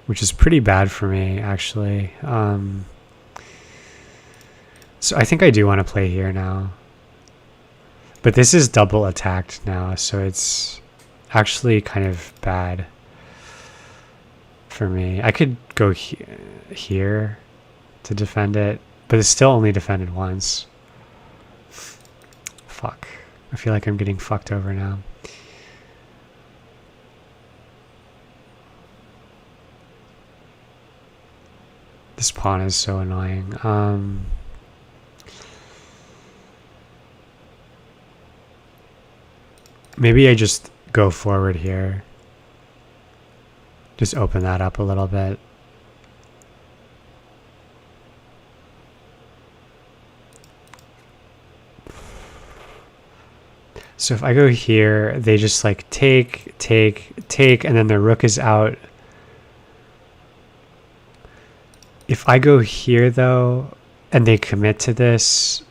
which is pretty bad for me, actually. So I think I do want to play here now. But this is double attacked now, so it's actually kind of bad for me. I could go here to defend it, but it's still only defended once. Fuck. I feel like I'm getting fucked over now. This pawn is so annoying. Maybe I just go forward here. Just open that up a little bit. So if I go here, they just like take, and then the rook is out. If I go here though, and they commit to this,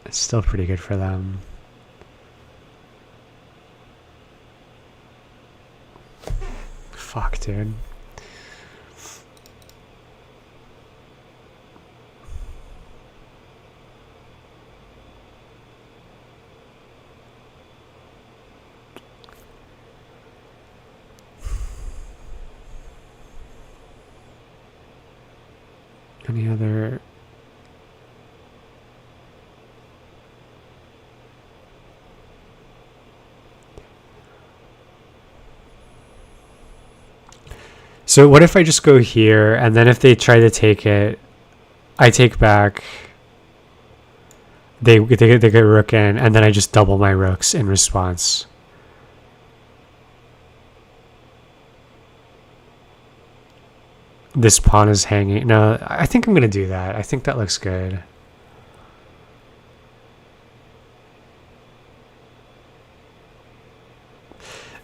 it's still pretty good for them. Fuck, dude. Any other? So what if I just go here, and then if they try to take it, I take back, they get rook in, and then I just double my rooks in response. This pawn is hanging. No, I think I'm going to do that. I think that looks good.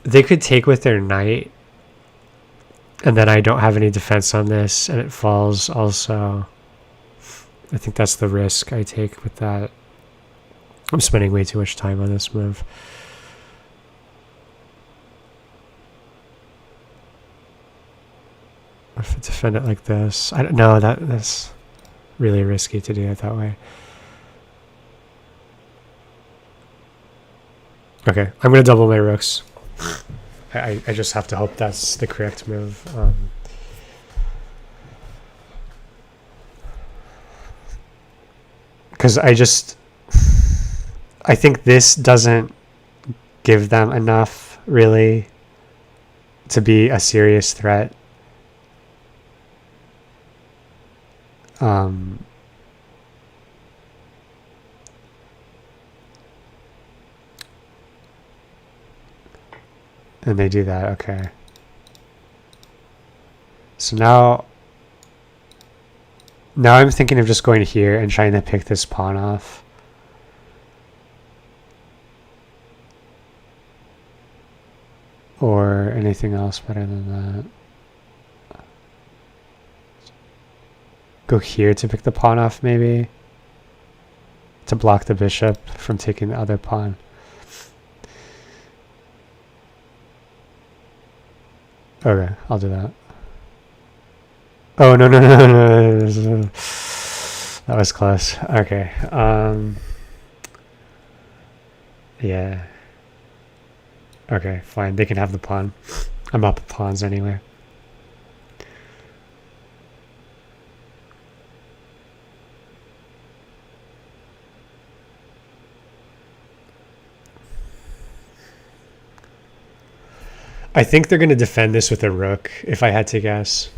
They could take with their knight, and then I don't have any defense on this, and it falls also. I think that's the risk I take with that. I'm spending way too much time on this move. If I defend it like this, I don't know. That's really risky to do it that way. Okay, I'm gonna double my rooks. I just have to hope that's the correct move. Because I think this doesn't give them enough, really, to be a serious threat. And they do that, okay. So now I'm thinking of just going here and trying to pick this pawn off. Or anything else better than that. Go here to pick the pawn off, maybe. To block the bishop from taking the other pawn. Okay, I'll do that. Oh, no. That was close. Okay. Yeah. Okay, fine. They can have the pawn. I'm up with pawns anyway. I think they're going to defend this with a rook, if I had to guess.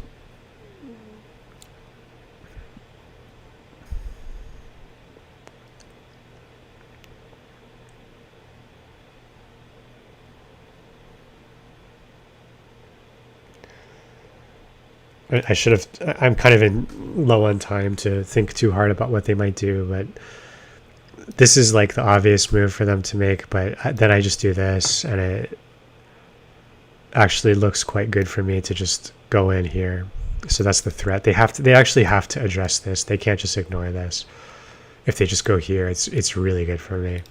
I should have. I'm kind of low on time to think too hard about what they might do, but this is like the obvious move for them to make. But then I just do this, and it actually looks quite good for me to just go in here. So that's the threat. They actually have to address this. They can't just ignore this. If they just go here, it's really good for me.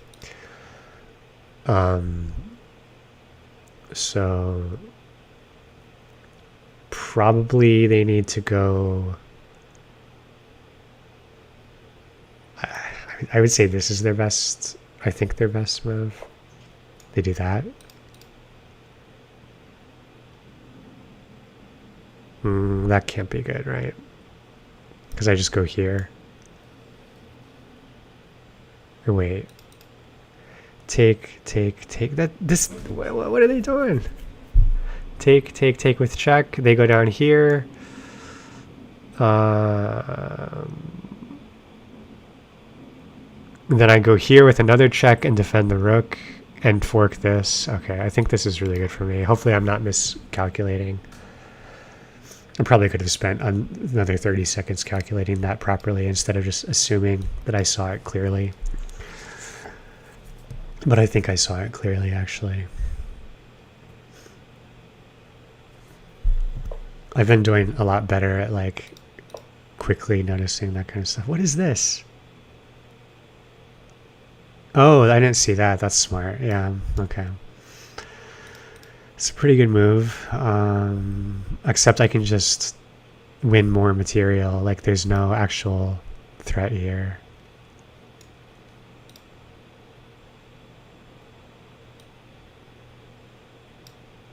So probably they need to go. I would say this is their best. I think their best move. They do that. That can't be good, right? Because I just go here. Or wait. Take. That this. What are they doing? Take with check. They go down here. Then I go here with another check and defend the rook and fork this. Okay, I think this is really good for me. Hopefully I'm not miscalculating. I probably could have spent another 30 seconds calculating that properly instead of just assuming that I saw it clearly. But I think I saw it clearly, actually. I've been doing a lot better at like quickly noticing that kind of stuff. What is this? Oh, I didn't see that. That's smart. Yeah, okay. It's a pretty good move. Except I can just win more material. Like there's no actual threat here.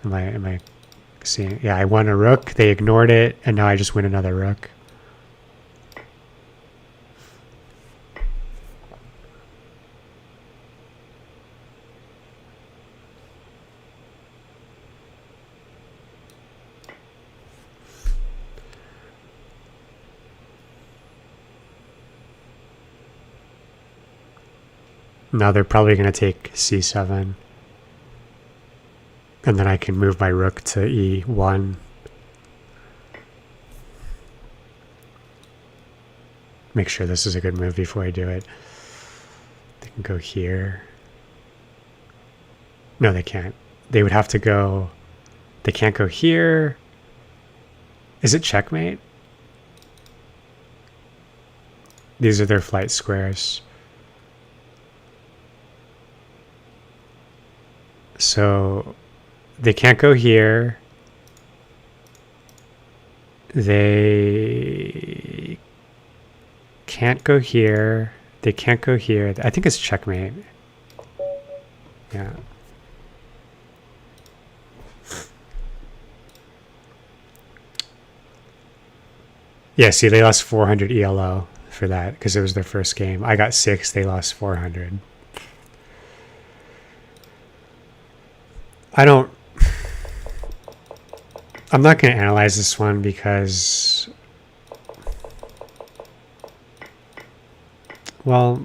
Am I seeing? Yeah, I won a rook. They ignored it, and now I just win another rook. Now they're probably going to take c7. And then I can move my rook to e1. Make sure this is a good move before I do it. They can go here. No, they can't. They would have to go... They can't go here. Is it checkmate? These are their flight squares. So... They can't go here. They can't go here. They can't go here. I think it's checkmate. Yeah. Yeah, see, they lost 400 ELO for that because it was their first game. I got 6, they lost 400. I'm not going to analyze this one because, well,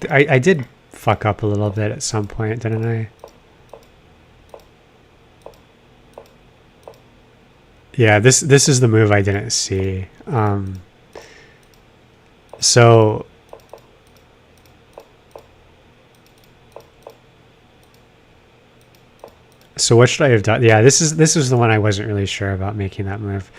I did fuck up a little bit at some point, didn't I? Yeah, this is the move I didn't see. So what should I have done? Yeah, this is the one I wasn't really sure about making that move.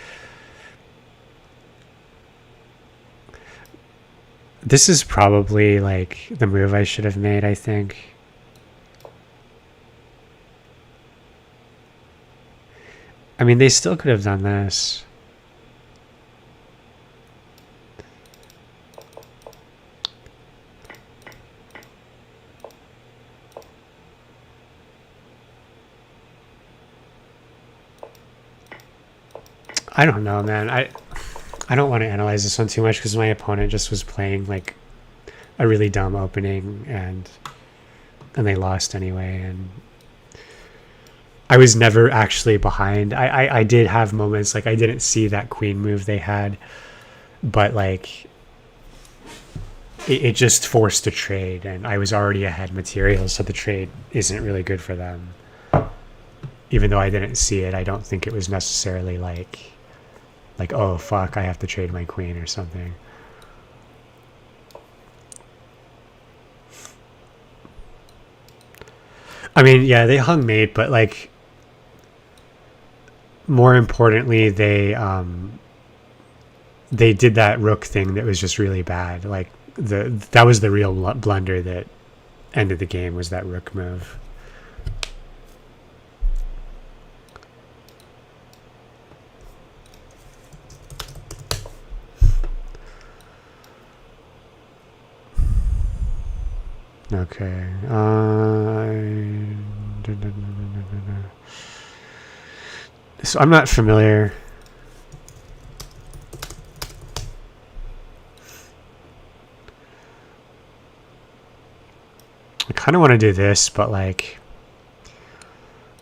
This is probably like the move I should have made, I think. I mean, they still could have done this. I don't know, man. I don't want to analyze this one too much because my opponent just was playing like a really dumb opening and they lost anyway, and I was never actually behind. I did have moments like I didn't see that queen move they had, but like it just forced a trade, and I was already ahead material, so the trade isn't really good for them. Even though I didn't see it, I don't think it was necessarily like oh fuck, I have to trade my queen or something. I mean, yeah, they hung mate, but like more importantly, they did that rook thing that was just really bad. Like that was the real blunder that ended the game, was that rook move. Okay. So I'm not familiar. I kind of want to do this, but like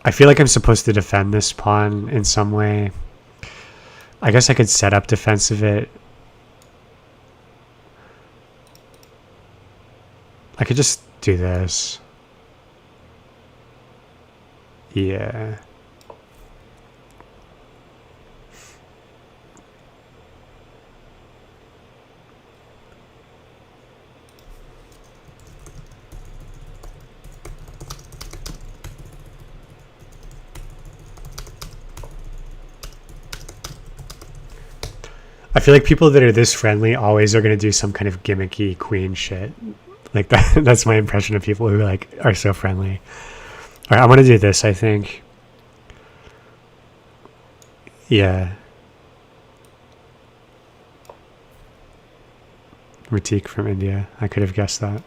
I feel like I'm supposed to defend this pawn in some way. I guess I could set up defensive it. I could just do this. Yeah. I feel like people that are this friendly always are going to do some kind of gimmicky queen shit. Like that's my impression of people who like are so friendly. All right, I'm going to do this, I think. Yeah. Ratik from India. I could have guessed that.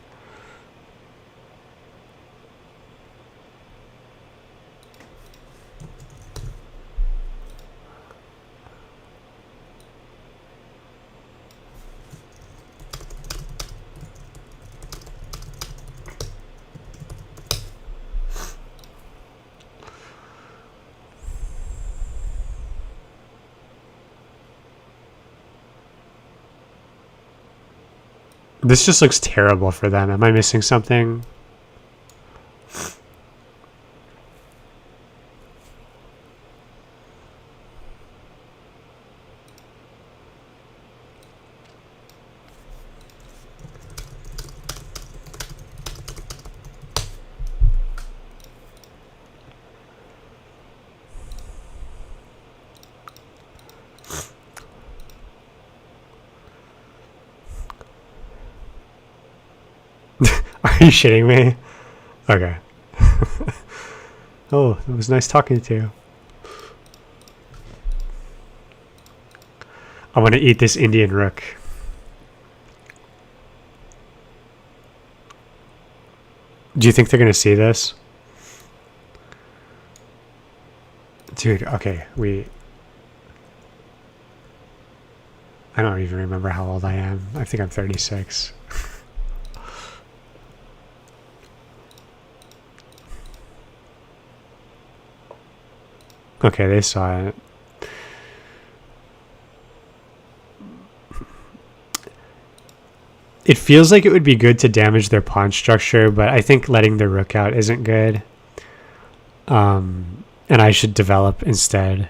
This just looks terrible for them. Am I missing something? Are you shitting me? Okay. Oh, it was nice talking to you. I want to eat this Indian rook. Do you think they're going to see this? Dude, okay, I don't even remember how old I am. I think I'm 36. Okay, they saw it. It feels like it would be good to damage their pawn structure, but I think letting the rook out isn't good. And I should develop instead.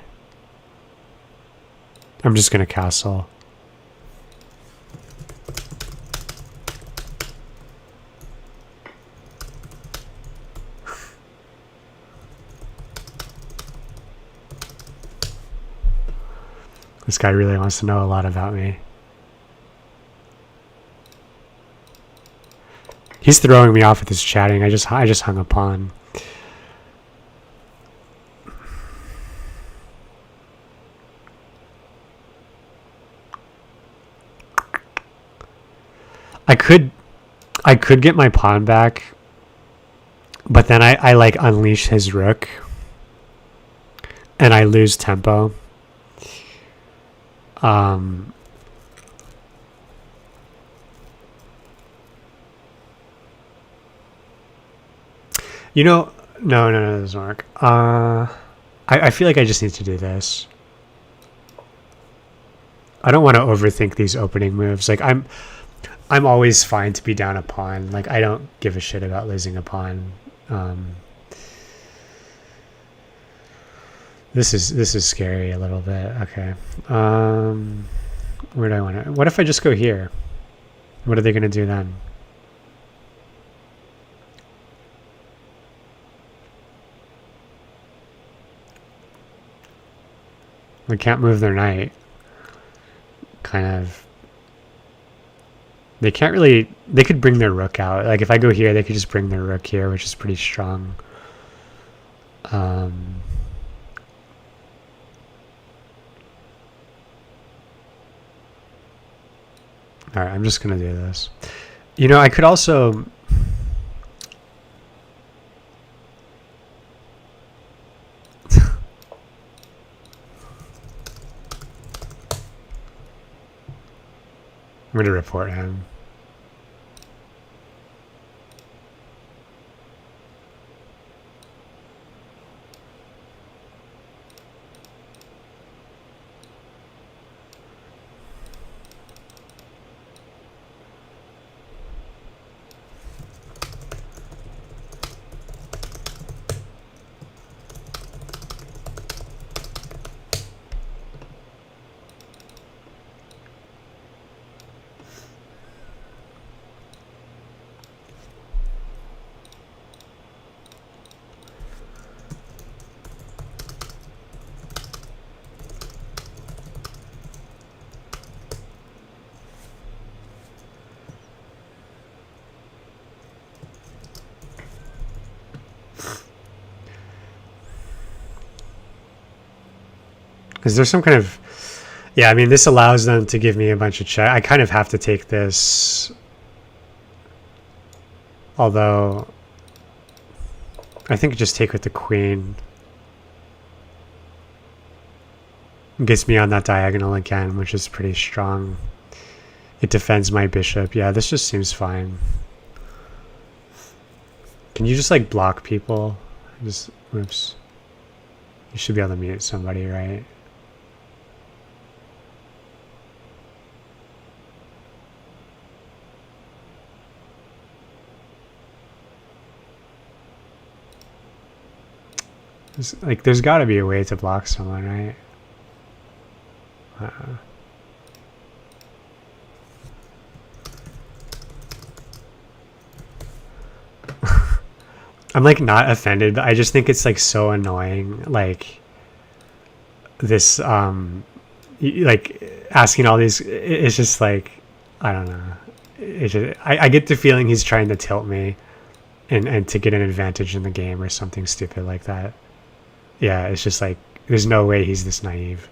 I'm just going to castle. This guy really wants to know a lot about me. He's throwing me off with his chatting. I just hung a pawn. I could get my pawn back, but then I like unleash his rook and I lose tempo. You know, no, it doesn't work. I feel like I just need to do this. I don't want to overthink these opening moves. Like I'm always fine to be down a pawn. Like I don't give a shit about losing a pawn. This is scary a little bit. Okay. Where do I want to? What if I just go here? What are they going to do then? They can't move their knight. Kind of. They can't really. They could bring their rook out. Like if I go here, they could just bring their rook here, which is pretty strong. All right, I'm just gonna do this. You know, I could also. I'm going to report him. Is there some kind of... Yeah, I mean, this allows them to give me a bunch of check. I kind of have to take this. Although, I think just take with the queen. Gets me on that diagonal again, which is pretty strong. It defends my bishop. Yeah, this just seems fine. Can you just, like, block people? Just... Oops. You should be able to mute somebody, right? Like, there's got to be a way to block someone, right? I'm like not offended, but I just think it's like so annoying. Like this, like asking all these. It's just like I don't know. It's just, I get the feeling he's trying to tilt me, and to get an advantage in the game or something stupid like that. Yeah, it's just like there's no way he's this naive.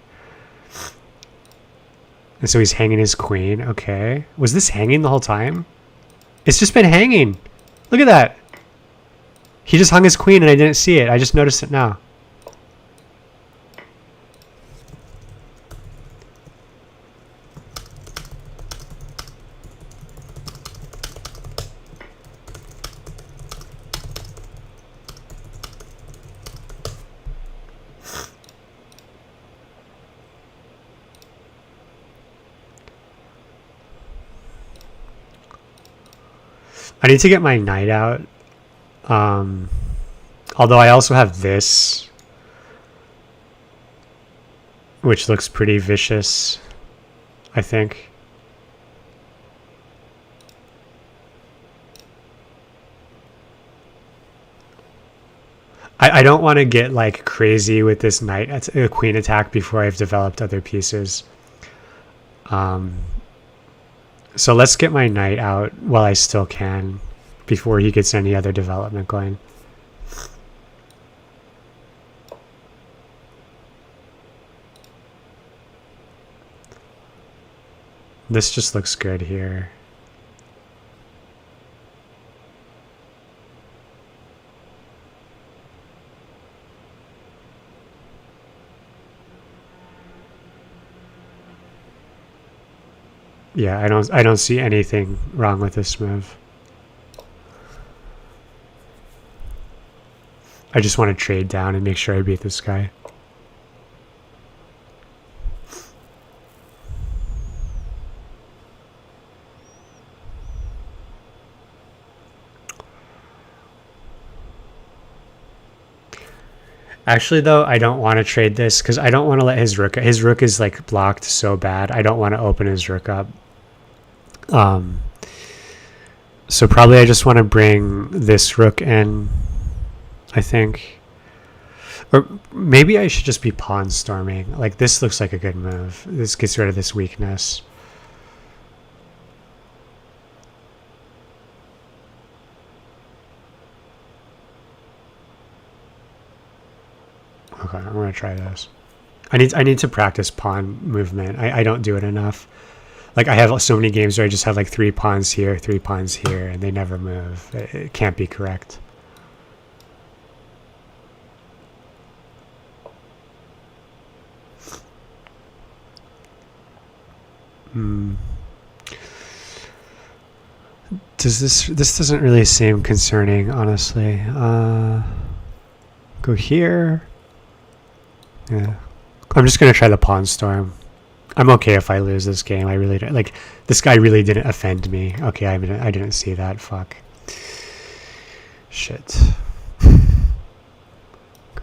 And so he's hanging his queen. Okay. Was this hanging the whole time? It's just been hanging. Look at that. He just hung his queen and I didn't see it. I just noticed it now. I need to get my knight out. Although I also have this, which looks pretty vicious, I think. I don't want to get like crazy with this knight queen attack before I've developed other pieces. So let's get my knight out while I still can before he gets any other development going. This just looks good here. Yeah, I don't see anything wrong with this move. I just want to trade down and make sure I beat this guy. Actually, though, I don't want to trade this because I don't want to let his rook... His rook is, like, blocked so bad. I don't want to open his rook up. So probably I just want to bring this rook in, I think. Or maybe I should just be pawn storming. Like, this looks like a good move. This gets rid of this weakness. Okay, I'm gonna try this. I need to practice pawn movement. I don't do it enough. Like, I have so many games where I just have like 3 pawns here, 3 pawns here, and they never move. It can't be correct. This doesn't really seem concerning, honestly. Go here. Yeah. I'm just gonna try the pawn storm. I'm okay if I lose this game. I really don't, like, this guy really didn't offend me. Okay, I didn't see that. Fuck. Shit.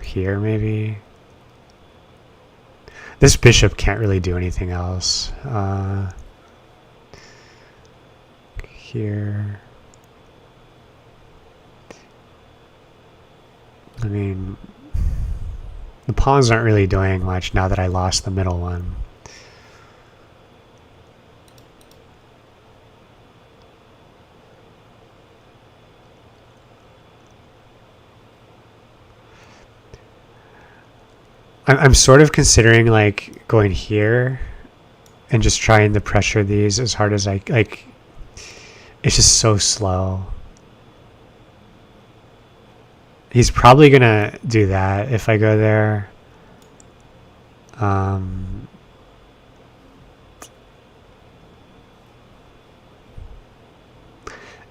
Here, maybe. This bishop can't really do anything else. Here. I mean, the pawns aren't really doing much now that I lost the middle one. I'm sort of considering like going here and just trying to pressure these as hard as I like. It's just so slow. He's probably gonna do that if I go there.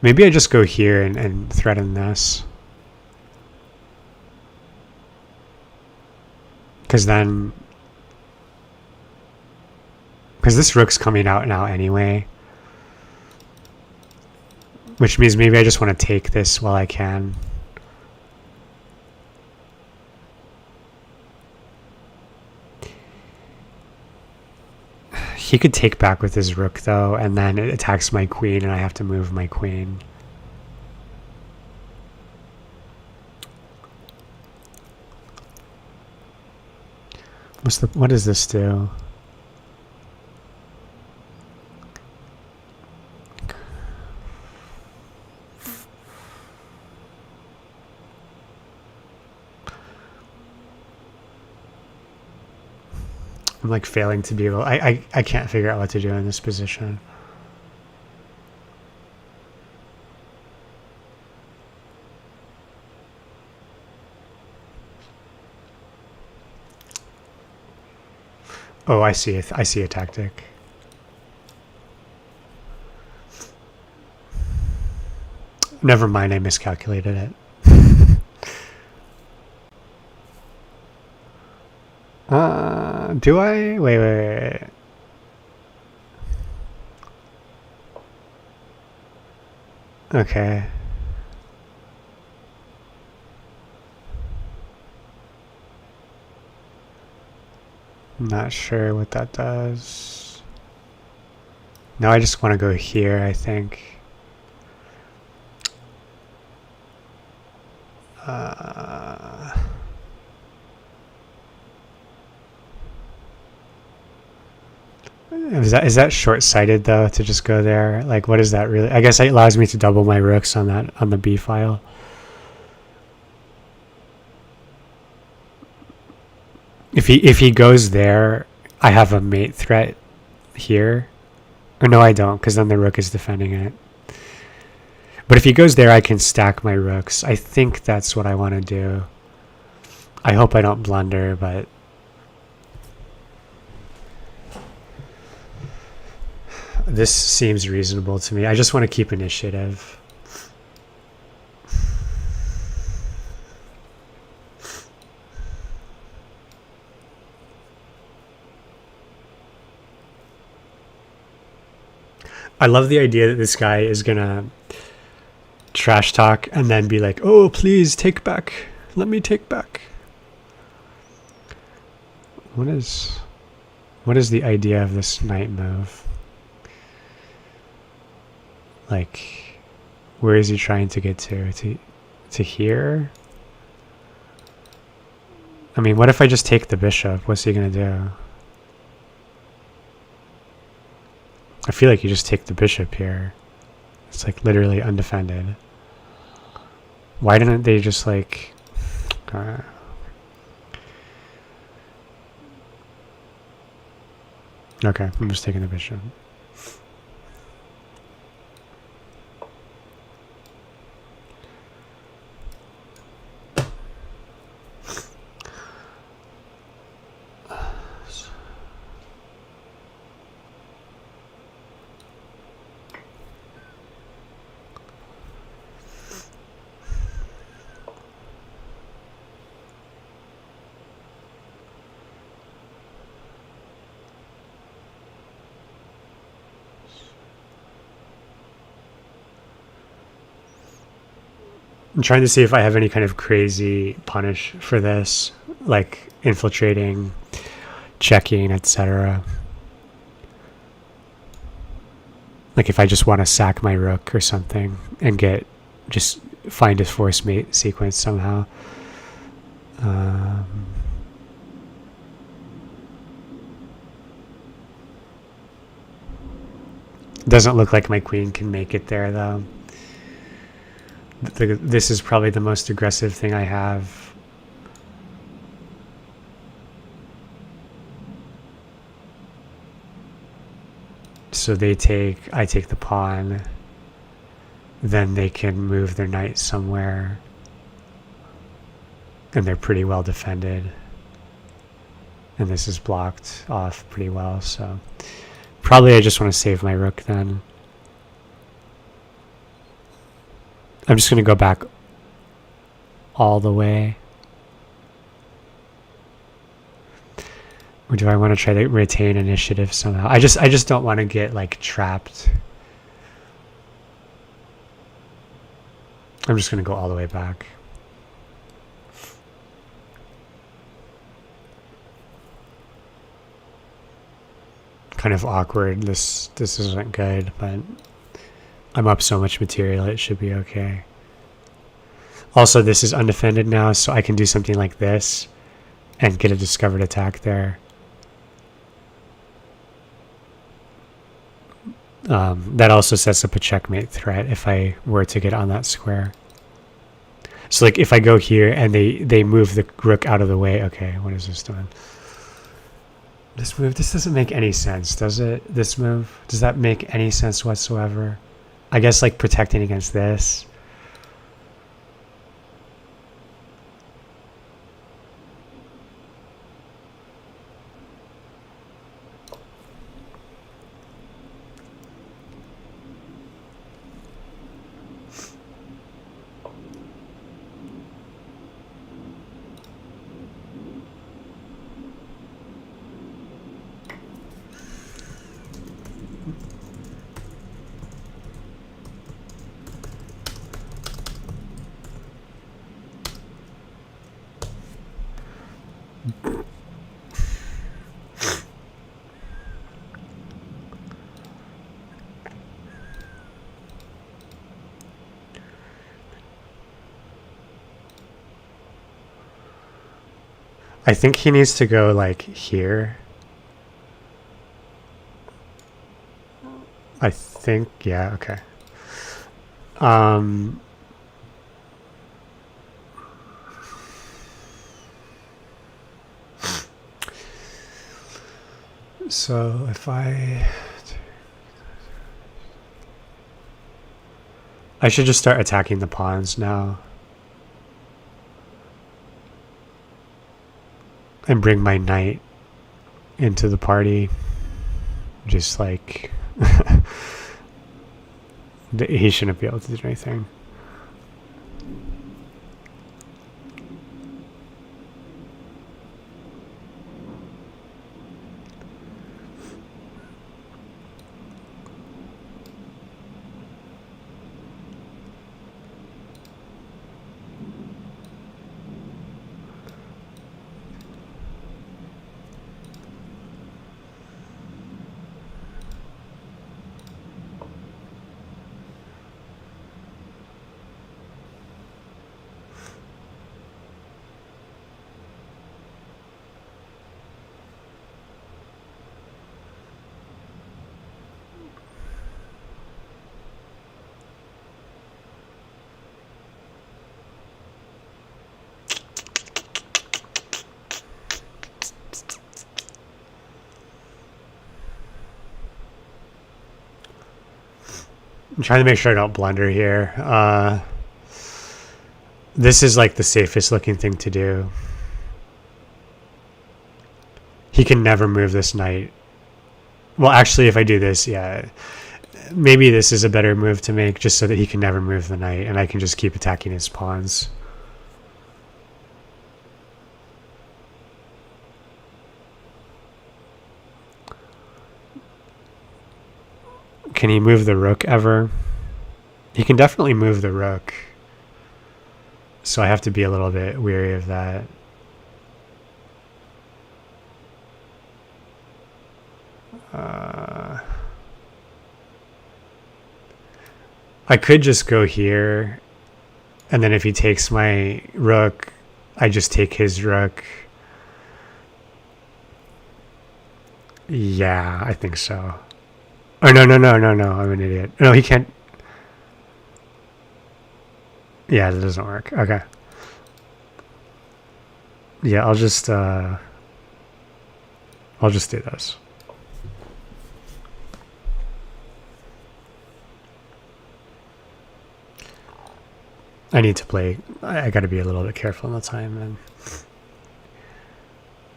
Maybe I just go here and threaten this. Because this rook's coming out now anyway. Which means maybe I just want to take this while I can. He could take back with his rook, though, and then it attacks my queen, and I have to move my queen. What does this do? I'm like failing to be able. I can't figure out what to do in this position. Oh, I see. I see a tactic. Never mind. I miscalculated it. Do I? Wait. Okay. I'm not sure what that does. No, I just want to go here, I think. Is that short-sighted though to just go there? Like, what is that really? I guess it allows me to double my rooks on the B file. If he goes there, I have a mate threat here. Or no, I don't, because then the rook is defending it. But if he goes there, I can stack my rooks. I think that's what I want to do. I hope I don't blunder, but this seems reasonable to me. I just want to keep initiative. I love the idea that this guy is gonna trash talk and then be like, oh, please take back. Let me take back. What is the idea of this knight move? Like, where is he trying to get to? To here? I mean, what if I just take the bishop? What's he gonna do? I feel like you just take the bishop here. It's like literally undefended. Why didn't they just like... Okay, I'm just taking the bishop. I'm trying to see if I have any kind of crazy punish for this, like infiltrating, checking, etc. Like if I just want to sack my rook or something and just find a force mate sequence somehow. Doesn't look like my queen can make it there though. This is probably the most aggressive thing I have. So I take the pawn, then they can move their knight somewhere, and they're pretty well defended. And this is blocked off pretty well, so probably I just want to save my rook then. I'm just going to go back all the way. Or do I want to try to retain initiative somehow? I just don't want to get like trapped. I'm just going to go all the way back. Kind of awkward. This isn't good, but I'm up so much material, it should be okay. Also, this is undefended now, so I can do something like this and get a discovered attack there. That also sets up a checkmate threat if I were to get on that square. So like if I go here and they move the rook out of the way, okay, what is this doing? This move, this doesn't make any sense, does it? This move, does that make any sense whatsoever? I guess like protecting against this. I think he needs to go like here. I think, yeah, okay. So if I should just start attacking the pawns now. And bring my knight into the party. Just like he shouldn't be able to do anything. I'm trying to make sure I don't blunder here. This is like the safest looking thing to do. He can never move this knight. Well, actually, if I do this, yeah, maybe this is a better move to make just so that he can never move the knight and I can just keep attacking his pawns. Can he move the rook ever? He can definitely move the rook. So I have to be a little bit weary of that. I could just go here, and then if he takes my rook, I just take his rook. Yeah, I think so. Oh, no, I'm an idiot. No, he can't. Yeah, that doesn't work. Okay. Yeah, I'll just do this. I need to play. I got to be a little bit careful on the time, then.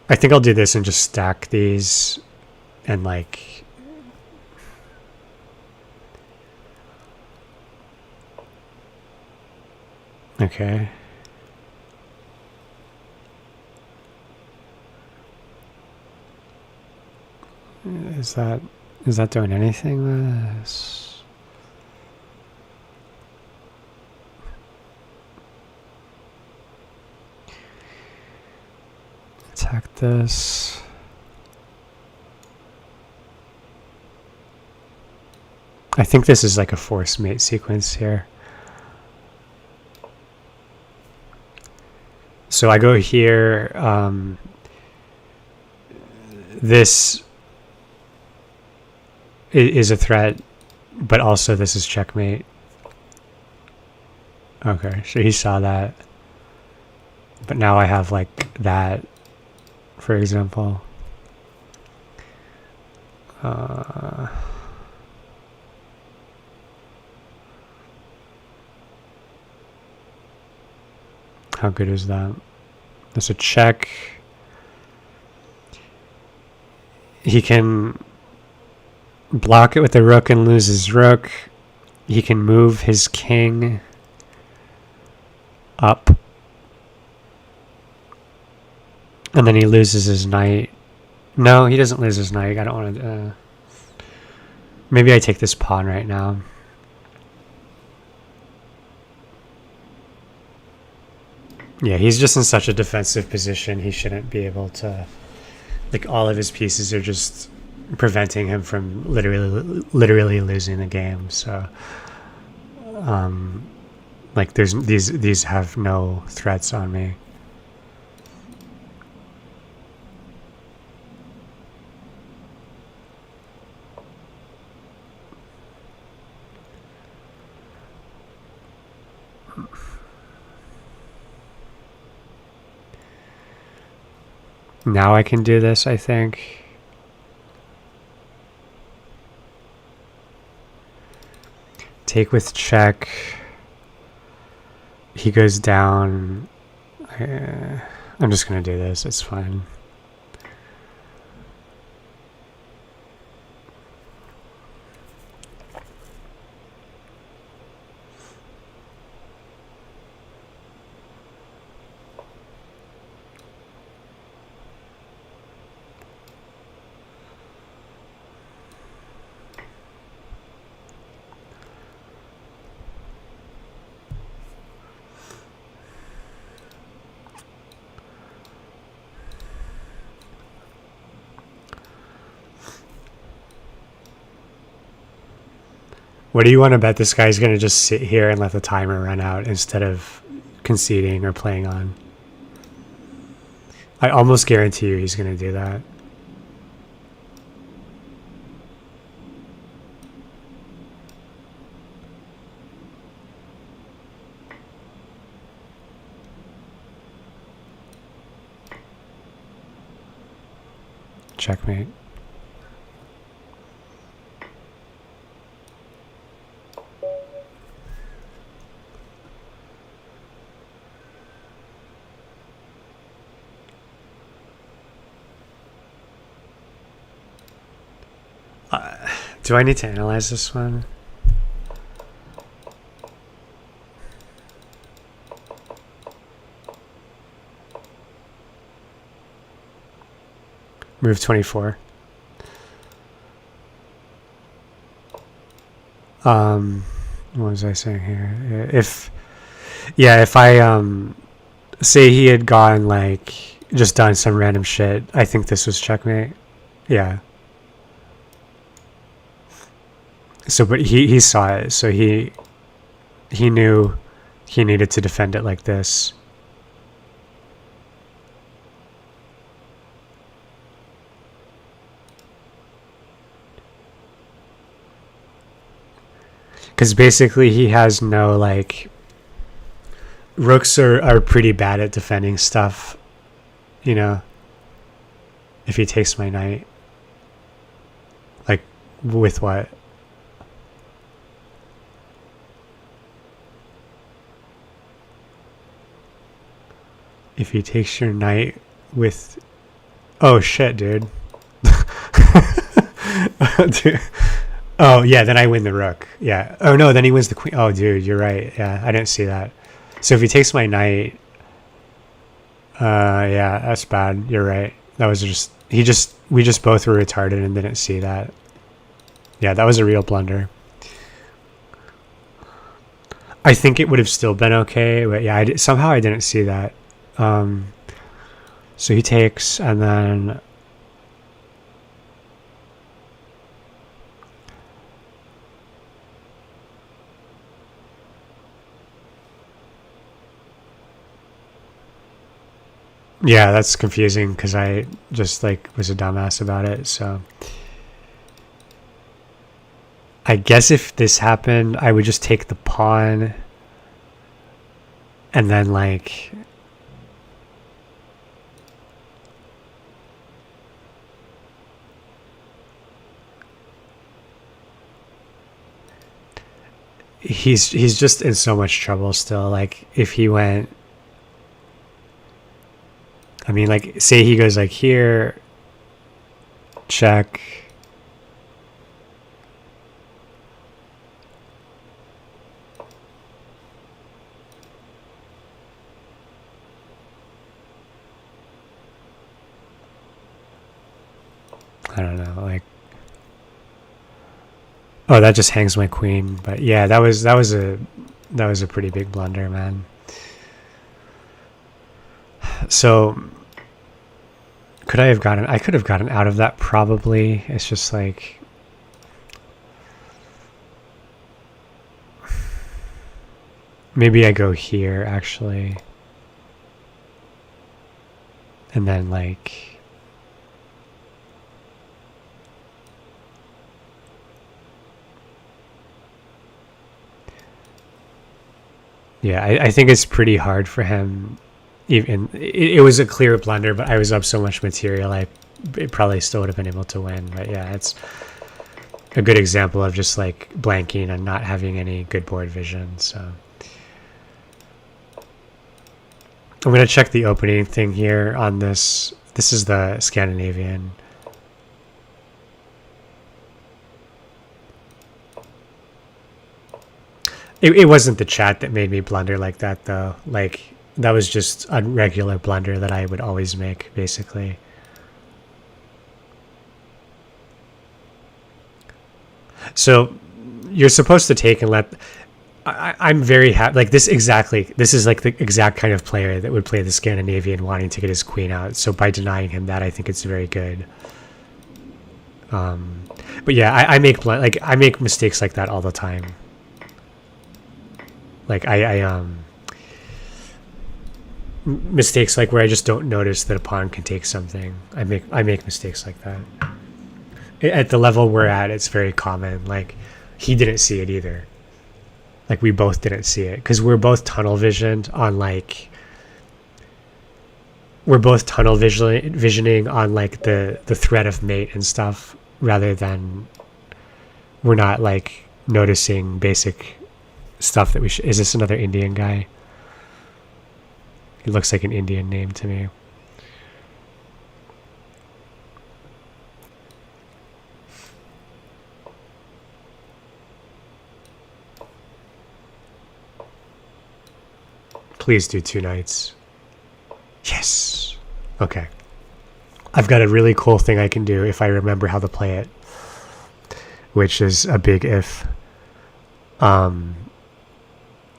I think I'll do this and just stack these and like... Okay. Is that doing anything with this? Attack this. I think this is like a force mate sequence here. So I go here. This is a threat, but also this is checkmate. Okay, so he saw that. But now I have like that, for example. How good is that? That's a check. He can block it with the rook and lose his rook. He can move his king up. And then he loses his knight. No, he doesn't lose his knight. I don't want to... maybe I take this pawn right now. Yeah, he's just in such a defensive position. He shouldn't be able to... Like, all of his pieces are just preventing him from literally losing the game. So, like, there's these have no threats on me. Now I can do this, I think. Take with check. He goes down. I'm just going to do this. It's fine. What do you want to bet this guy's going to just sit here and let the timer run out instead of conceding or playing on? I almost guarantee you he's going to do that. Checkmate. Do I need to analyze this one? Move 24. What was I saying here? If I say he had gone like just done some random shit, I think this was checkmate. Yeah. So, but he saw it, so he knew he needed to defend it like this. Because basically he has no, like... Rooks are pretty bad at defending stuff, you know? If he takes my knight. Like, with what? If he takes your knight with... Oh, shit, dude. Dude. Oh, yeah, then I win the rook. Yeah. Oh, no, then he wins the queen. Oh, dude, you're right. Yeah, I didn't see that. So if he takes my knight... yeah, that's bad. You're right. That was just... We just both were retarded and didn't see that. Yeah, that was a real blunder. I think it would have still been okay, but yeah, somehow I didn't see that. So he takes, and then... Yeah, that's confusing because I just like was a dumbass about it. So I guess if this happened, I would just take the pawn and then like he's just in so much trouble still. Like if he went, I mean, like say he goes like here, check. I don't know, like, oh, that just hangs my queen. But yeah, that was a pretty big blunder, man. So could I have gotten? I could have gotten out of that probably. It's just like, maybe I go here actually, and then like. Yeah, I think it's pretty hard for him. Even it was a clear blunder, but I was up so much material, it probably still would have been able to win. But yeah, it's a good example of just like blanking and not having any good board vision. So I'm gonna check the opening thing here on this. This is the Scandinavian. It wasn't the chat that made me blunder like that, though. Like, that was just a regular blunder that I would always make, basically. So, you're supposed to take and let... I'm very happy. Like, this exactly... This is, like, the exact kind of player that would play the Scandinavian wanting to get his queen out. So, by denying him that, I think it's very good. But yeah, I make mistakes like that all the time. Like mistakes like where I just don't notice that a pawn can take something. I make mistakes like that. At the level we're at, it's very common. Like he didn't see it either. Like we both didn't see it because we're both tunnel visioned on like visioning on like the threat of mate and stuff rather than we're not like noticing basic stuff that we should. Is this another Indian guy? It looks like an Indian name to me. Please do 2 knights. Yes. Okay. I've got a really cool thing I can do if I remember how to play it, which is a big if.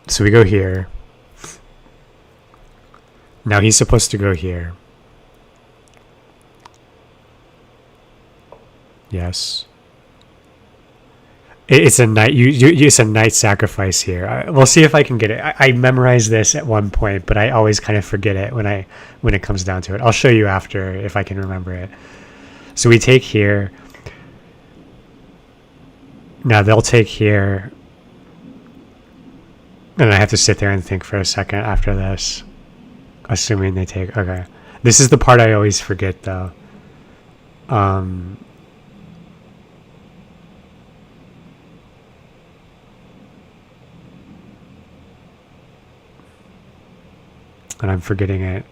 So we go here. Now he's supposed to go here. Yes. It's a knight. It's a knight sacrifice here. We'll see if I can get it. I memorized this at one point, but I always kind of forget it when it comes down to it. I'll show you after if I can remember it. So we take here. Now they'll take here. And I have to sit there and think for a second after this. Assuming they take... Okay. This is the part I always forget, though. And I'm forgetting it.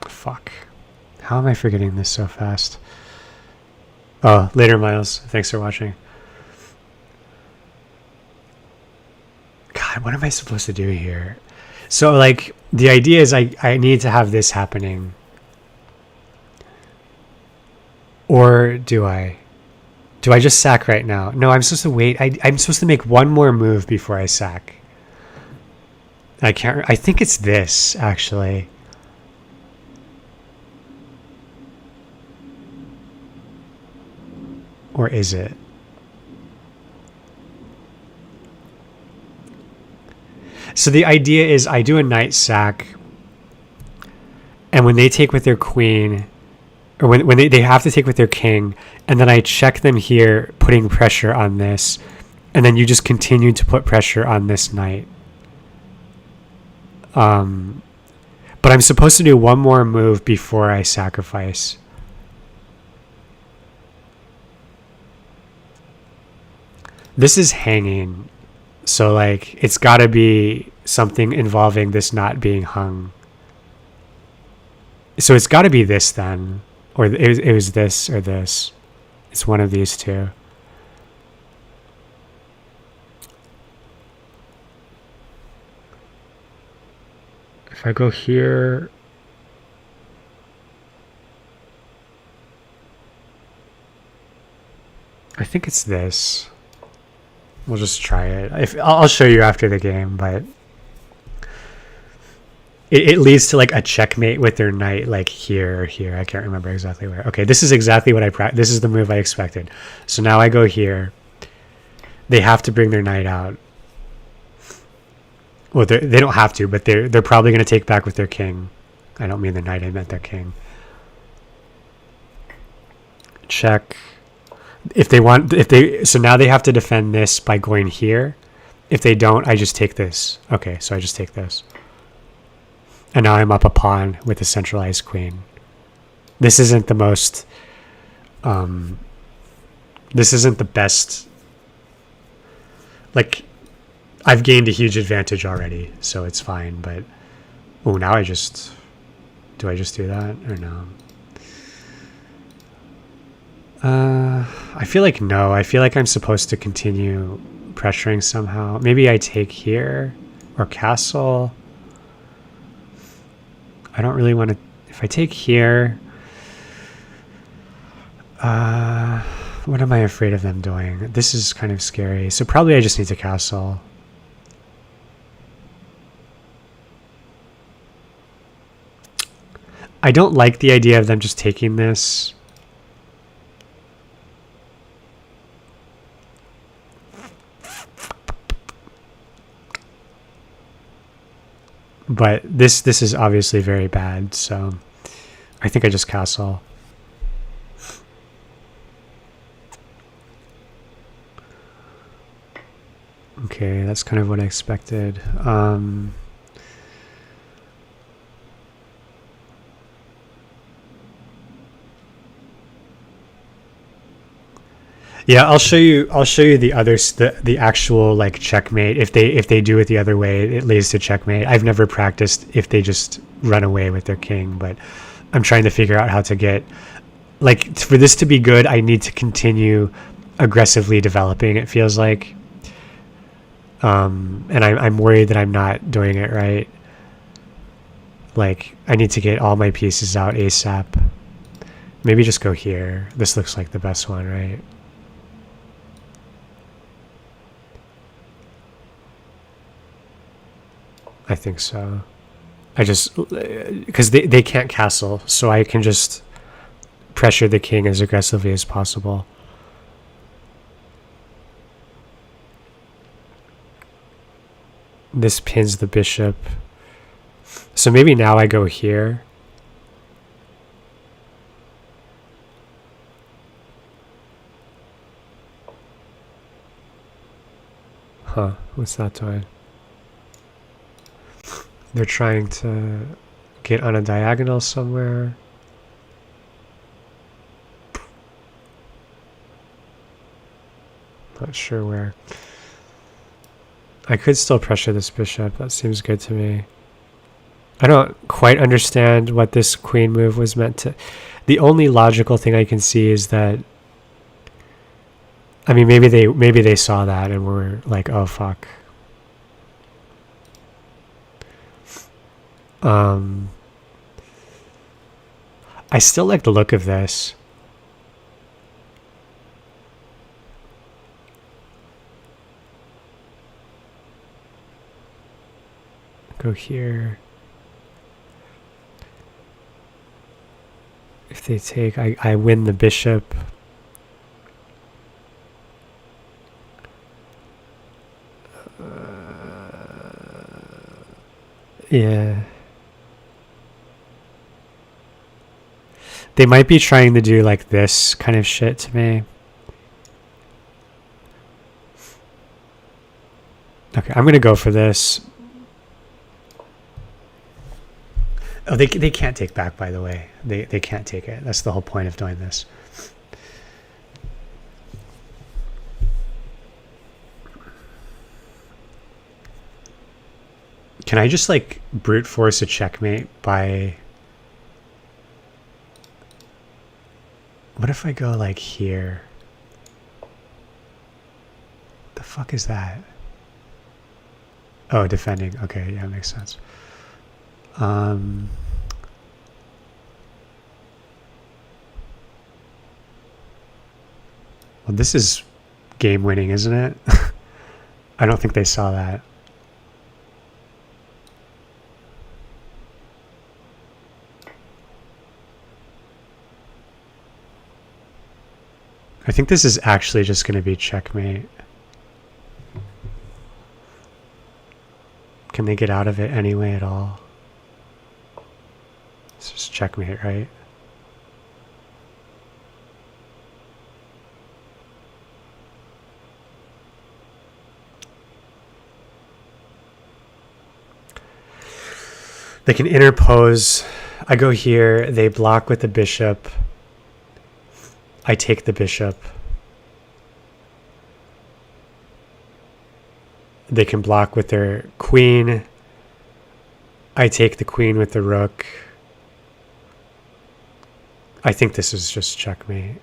Fuck. How am I forgetting this so fast? Oh, later, Miles. Thanks for watching. God, what am I supposed to do here? So, like, the idea is I need to have this happening. Or do I? Do I just sack right now? No, I'm supposed to wait. I'm supposed to make one more move before I sack. I can't... I think it's this, actually. Or is it? So the idea is I do a knight sack, and when they take with their queen, or when they have to take with their king, and then I check them here, putting pressure on this, and then you just continue to put pressure on this knight. But I'm supposed to do one more move before I sacrifice. This is hanging. So, like, it's got to be something involving this not being hung. So it's got to be this then. Or it was this or this. It's one of these two. If I go here... I think it's this. We'll just try it. I'll show you after the game, but it leads to like a checkmate with their knight, like here or here. I can't remember exactly where. Okay, this is exactly what this is the move I expected. So now I go here. They have to bring their knight out. Well, they don't have to, but they're probably going to take back with their king. I don't mean their knight. I meant their king. Check. So now they have to defend this by going here. If they don't, I just take this. Okay, so I just take this. And now I'm up a pawn with a centralized queen. This isn't the most... this isn't the best... Like, I've gained a huge advantage already, so it's fine, but... Oh, now I just... Do I just do that, or no? I feel like no. I feel like I'm supposed to continue pressuring somehow. Maybe I take here or castle. I don't really want to... If I take here... what am I afraid of them doing? This is kind of scary. So probably I just need to castle. I don't like the idea of them just taking this. But this is obviously very bad, so I think I just castle. Okay, that's kind of what I expected. Yeah, I'll show you the others, the actual like checkmate. If they do it the other way, it leads to checkmate. I've never practiced if they just run away with their king, but I'm trying to figure out how to get, like, for this to be good, I need to continue aggressively developing, it feels like. And I'm worried that I'm not doing it right. Like, I need to get all my pieces out ASAP. Maybe just go here. This looks like the best one, right? I think so. I just... Because they can't castle, so I can just pressure the king as aggressively as possible. This pins the bishop. So maybe now I go here. Huh, what's that doing? They're trying to get on a diagonal somewhere. Not sure where. I could still pressure this bishop. That seems good to me. I don't quite understand what this queen move was meant to... The only logical thing I can see is that... I mean, maybe they saw that and were like, oh, fuck. I still like the look of this. Go here. If they take, I win the bishop. Yeah. They might be trying to do like this kind of shit to me. Okay, I'm gonna go for this. Oh, they can't take back, by the way. They can't take it. That's the whole point of doing this. Can I just like brute force a checkmate by... What if I go like here? The fuck is that? Oh, defending. Okay, yeah, makes sense. Well, this is game winning, isn't it? I don't think they saw that. I think this is actually just going to be checkmate. Can they get out of it anyway at all? It's just checkmate, right? They can interpose. I go here. They block with the bishop. I take the bishop. They can block with their queen. I take the queen with the rook. I think this is just checkmate.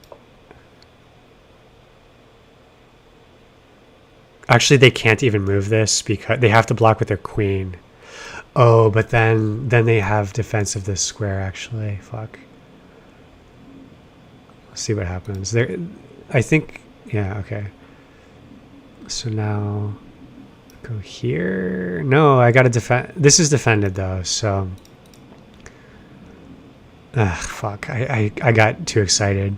Actually, they can't even move this because they have to block with their queen. Oh, but then they have defense of this square, actually. Fuck. Let's see what happens. There, I think, yeah, okay. So now... Go here. No, I gotta defend. This is defended though, so. Fuck. I got too excited.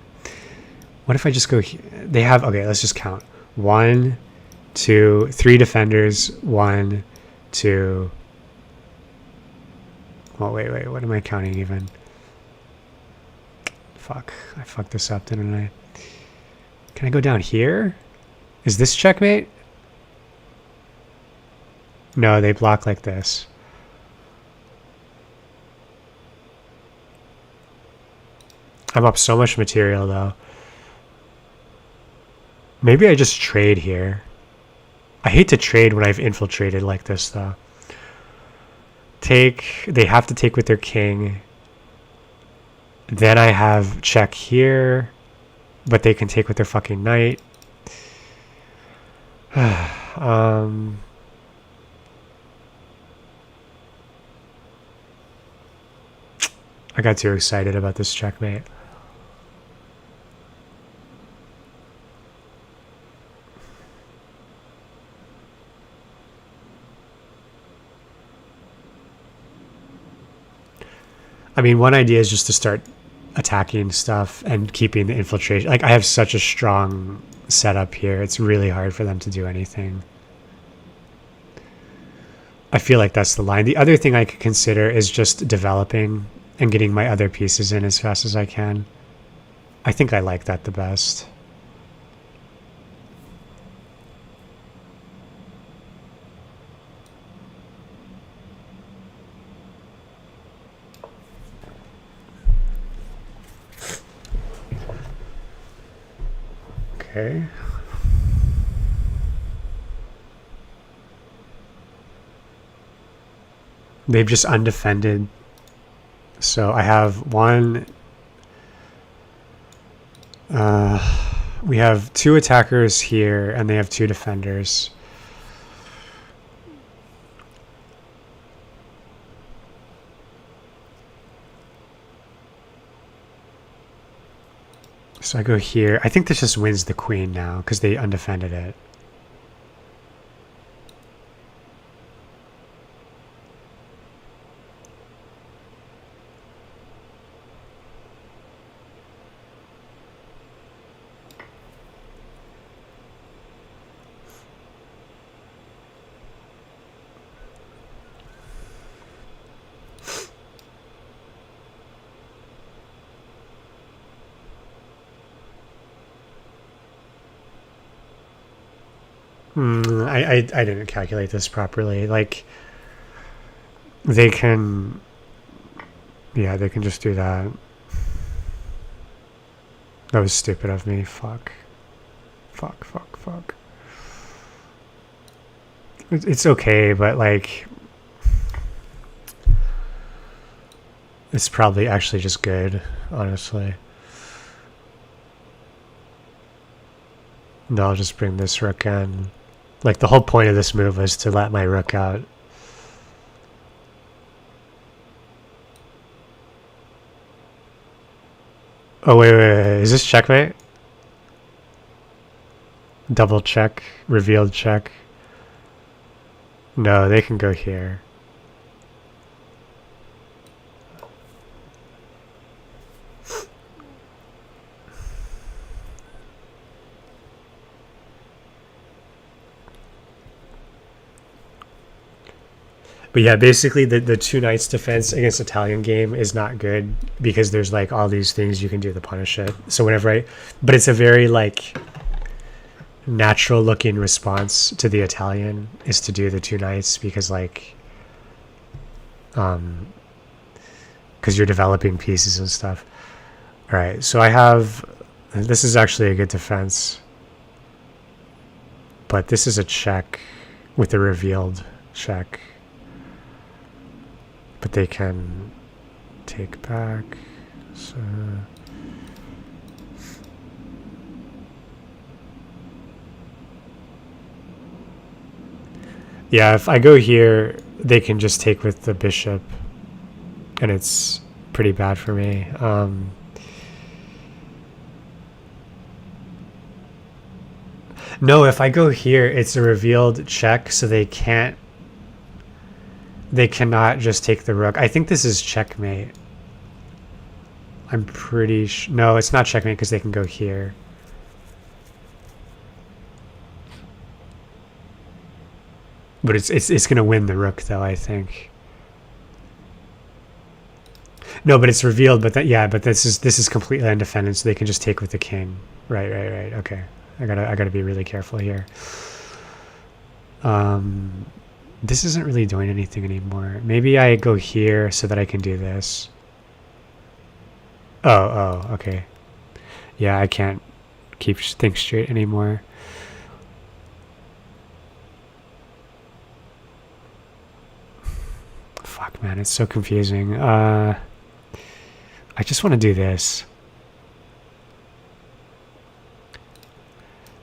What if I just go here? They have. Okay, let's just count. 1, 2, 3 defenders. 1, 2. Oh, wait. What am I counting even? Fuck. I fucked this up, didn't I? Can I go down here? Is this checkmate? No, they block like this. I'm up so much material, though. Maybe I just trade here. I hate to trade when I've infiltrated like this, though. Take. They have to take with their king. Then I have check here. But they can take with their fucking knight. I got too excited about this checkmate. I mean, one idea is just to start attacking stuff and keeping the infiltration. Like, I have such a strong setup here. It's really hard for them to do anything. I feel like that's the line. The other thing I could consider is just developing and getting my other pieces in as fast as I can. I think I like that the best. Okay. They've just undefended. So I have one. We have 2 attackers here, and they have 2 defenders. So I go here. I think this just wins the queen now because they undefended it. I didn't calculate this properly. Like, they can... Yeah, they can just do that. That was stupid of me. Fuck. It's okay, but, like... It's probably actually just good, honestly. No, I'll just bring this rook in. Like, the whole point of this move was to let my rook out. Oh, wait. Is this checkmate? Double check. Revealed check. No, they can go here. But yeah, basically the two knights defense against Italian game is not good because there's like all these things you can do to punish it. So but it's a very like natural looking response to the Italian is to do the two knights because like, because you're developing pieces and stuff. All right, so this is actually a good defense, but this is a check with a revealed check. But they can take back. So yeah, if I go here, they can just take with the bishop, and it's pretty bad for me. No, if I go here, it's a revealed check, so they cannot just take the rook. I think this is checkmate. I'm pretty sure. No, it's not checkmate because they can go here. But it's gonna win the rook though, I think. No, but it's revealed. But this is completely undefended, so they can just take with the king. Right. Okay, I gotta be really careful here. This isn't really doing anything anymore. Maybe I go here so that I can do this. Oh, okay. Yeah, I can't keep things straight anymore. Fuck, man, it's so confusing. I just want to do this.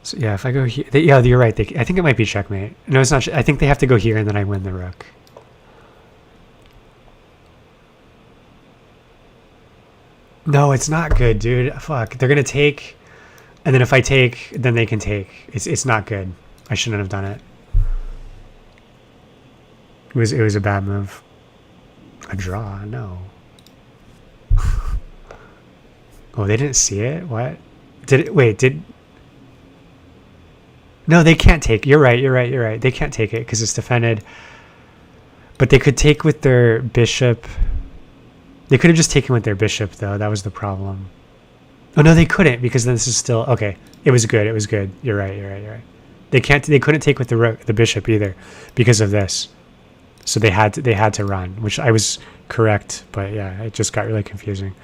So yeah, if I go here, yeah, you're right. I think it might be checkmate. No, it's not. I think they have to go here and then I win the rook. No, it's not good, dude. Fuck, they're gonna take, and then if I take, then they can take. It's not good. I shouldn't have done it. It was a bad move. A draw? No. Oh, they didn't see it. What? Did it? Wait, did? No, they can't take. You're right. They can't take it because it's defended. But they could take with their bishop. They could have just taken with their bishop, though. That was the problem. Oh, no, they couldn't because then this is still... Okay, it was good. You're right. They couldn't take with the bishop either because of this. So they had to run, which I was correct. But yeah, it just got really confusing.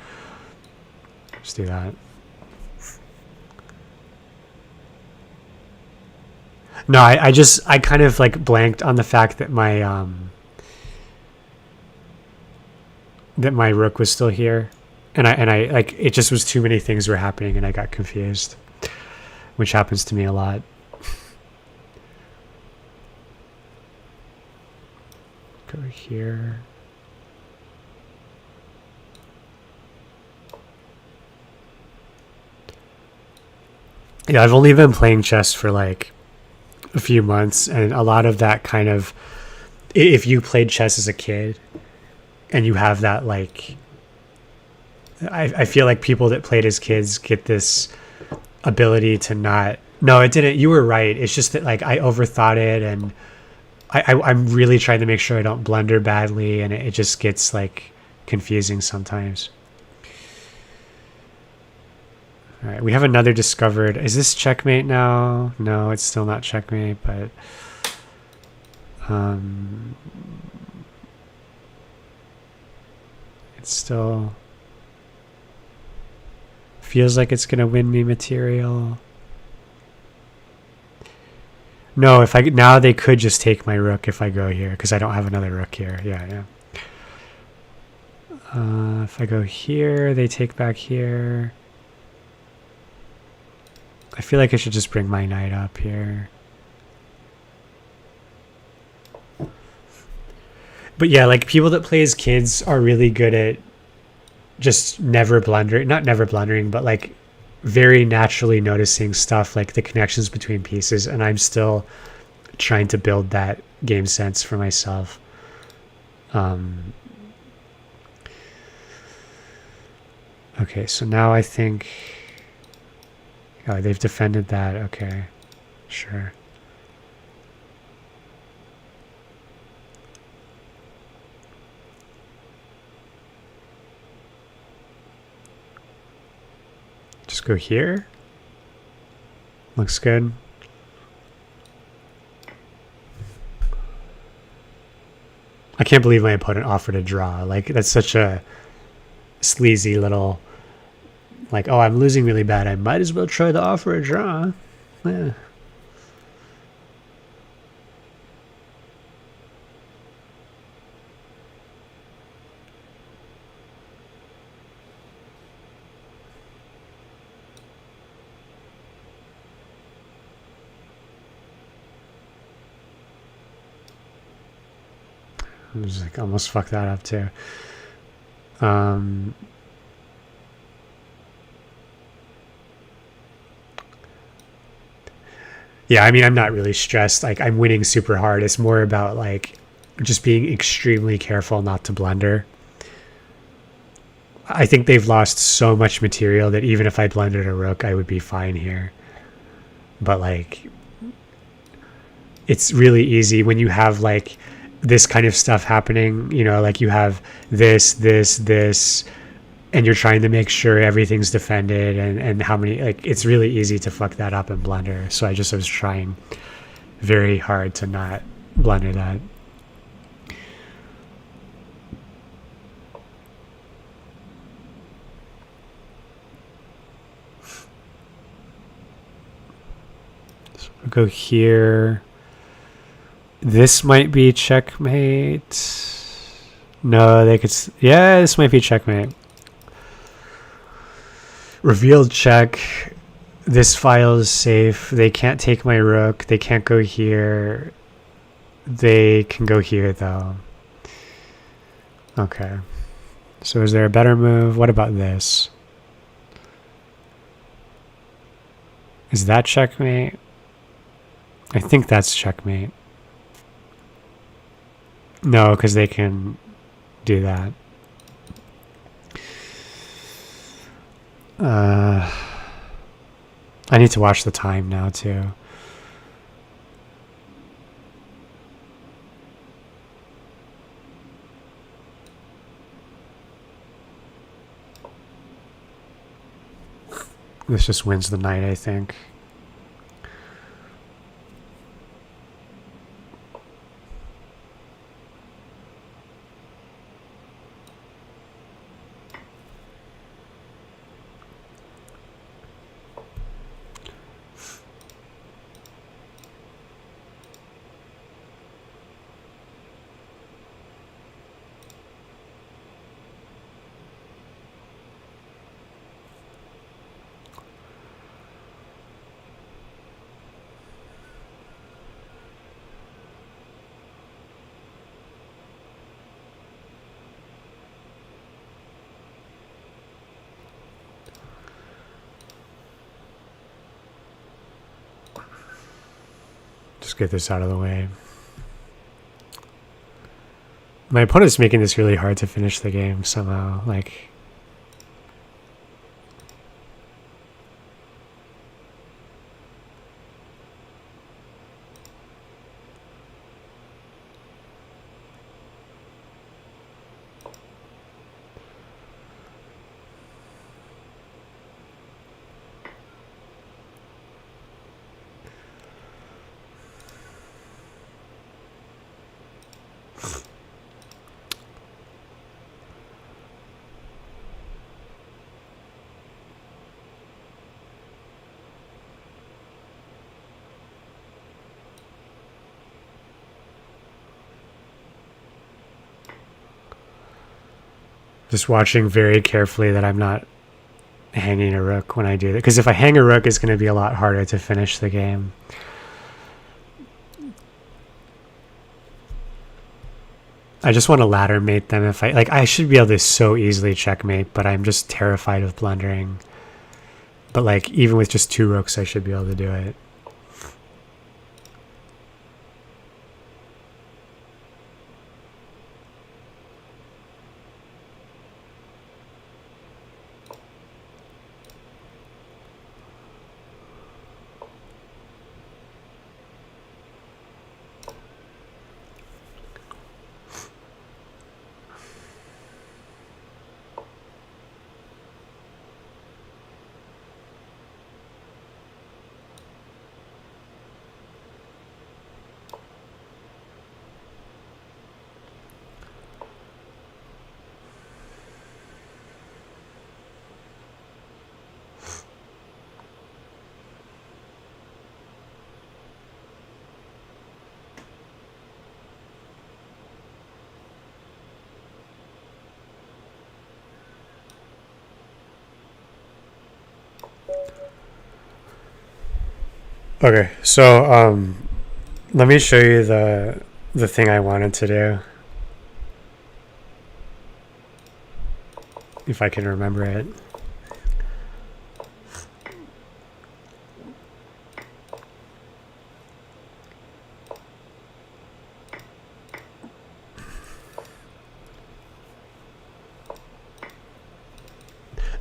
Let's do that. No, I kind of like blanked on the fact that my rook was still here, and I like it just was too many things were happening and I got confused, which happens to me a lot. Go here. Yeah, I've only been playing chess for like a few months, and a lot of that kind of, if you played chess as a kid and you have that, like, I feel like people that played as kids get this ability to not... No, it didn't. You were right. It's just that like I overthought it, and I'm really trying to make sure I don't blunder badly, and it just gets like confusing sometimes. All right, we have another discovered. Is this checkmate now? No, it's still not checkmate, but it still feels like it's gonna win me material. No, if now they could just take my rook if I go here because I don't have another rook here. Yeah. If I go here, they take back here. I feel like I should just bring my knight up here. But yeah, like people that play as kids are really good at just never blundering, not never blundering, but like very naturally noticing stuff like the connections between pieces. And I'm still trying to build that game sense for myself. Okay, so now I think, oh, they've defended that. Okay, sure. Just go here. Looks good. I can't believe my opponent offered a draw. Like, that's such a sleazy little, like, oh, I'm losing really bad. I might as well try to offer a draw. Yeah. I was like, almost fucked that up too. Yeah, I mean, I'm not really stressed. Like, I'm winning super hard. It's more about like just being extremely careful not to blunder. I think they've lost so much material that even if I blundered a rook, I would be fine here. But like, it's really easy when you have like this kind of stuff happening, you know, like you have this, and you're trying to make sure everything's defended and how many, like, it's really easy to fuck that up and blunder. So I was trying very hard to not blunder that. So we'll go here. This might be checkmate. No, they could. Yeah, this might be checkmate. Revealed check. This file is safe. They can't take my rook. They can't go here. They can go here, though. Okay. So is there a better move? What about this? Is that checkmate? I think that's checkmate. No, because they can do that. I need to watch the time now, too. This just wins the night, I think. Just get this out of the way. My opponent's making this really hard to finish the game somehow. Like, Just watching very carefully that I'm not hanging a rook when I do that. Because if I hang a rook, it's going to be a lot harder to finish the game. I just want to ladder mate them. If I should be able to so easily checkmate, but I'm just terrified of blundering. But like, even with just 2 rooks, I should be able to do it. Okay, so let me show you the thing I wanted to do. If I can remember it.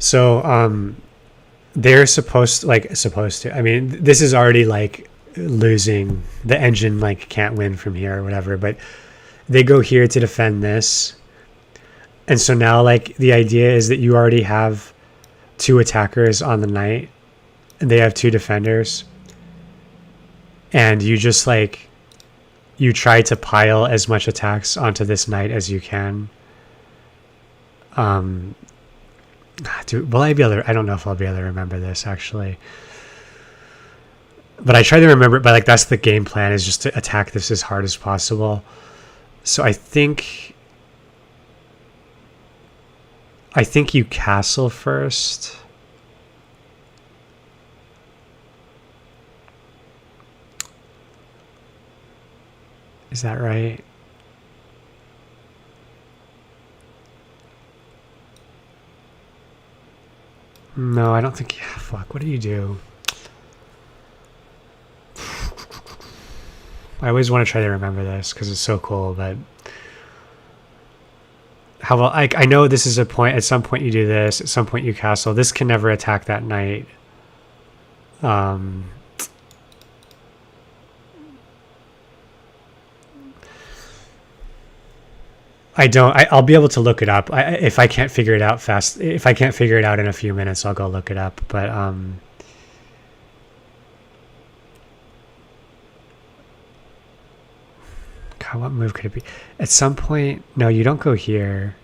So they're supposed to. I mean, this is already like losing. The engine like can't win from here or whatever, but they go here to defend this. And so now like the idea is that you already have 2 attackers on the knight and they have 2 defenders. And you just like you try to pile as much attacks onto this knight as you can. Will I be able to? I don't know if I'll be able to remember this actually, but I try to remember it. But like that's the game plan, is just to attack this as hard as possible. So I think you castle first. Is that right? No, I don't think. Yeah, fuck. What do you do? I always want to try to remember this because it's so cool, but how about I know this is a point. At some point you do this. At some point you castle. This can never attack that knight. I don't. I'll be able to look it up. If I can't figure it out fast, if I can't figure it out in a few minutes, I'll go look it up. But God, what move could it be? At some point, no, you don't go here.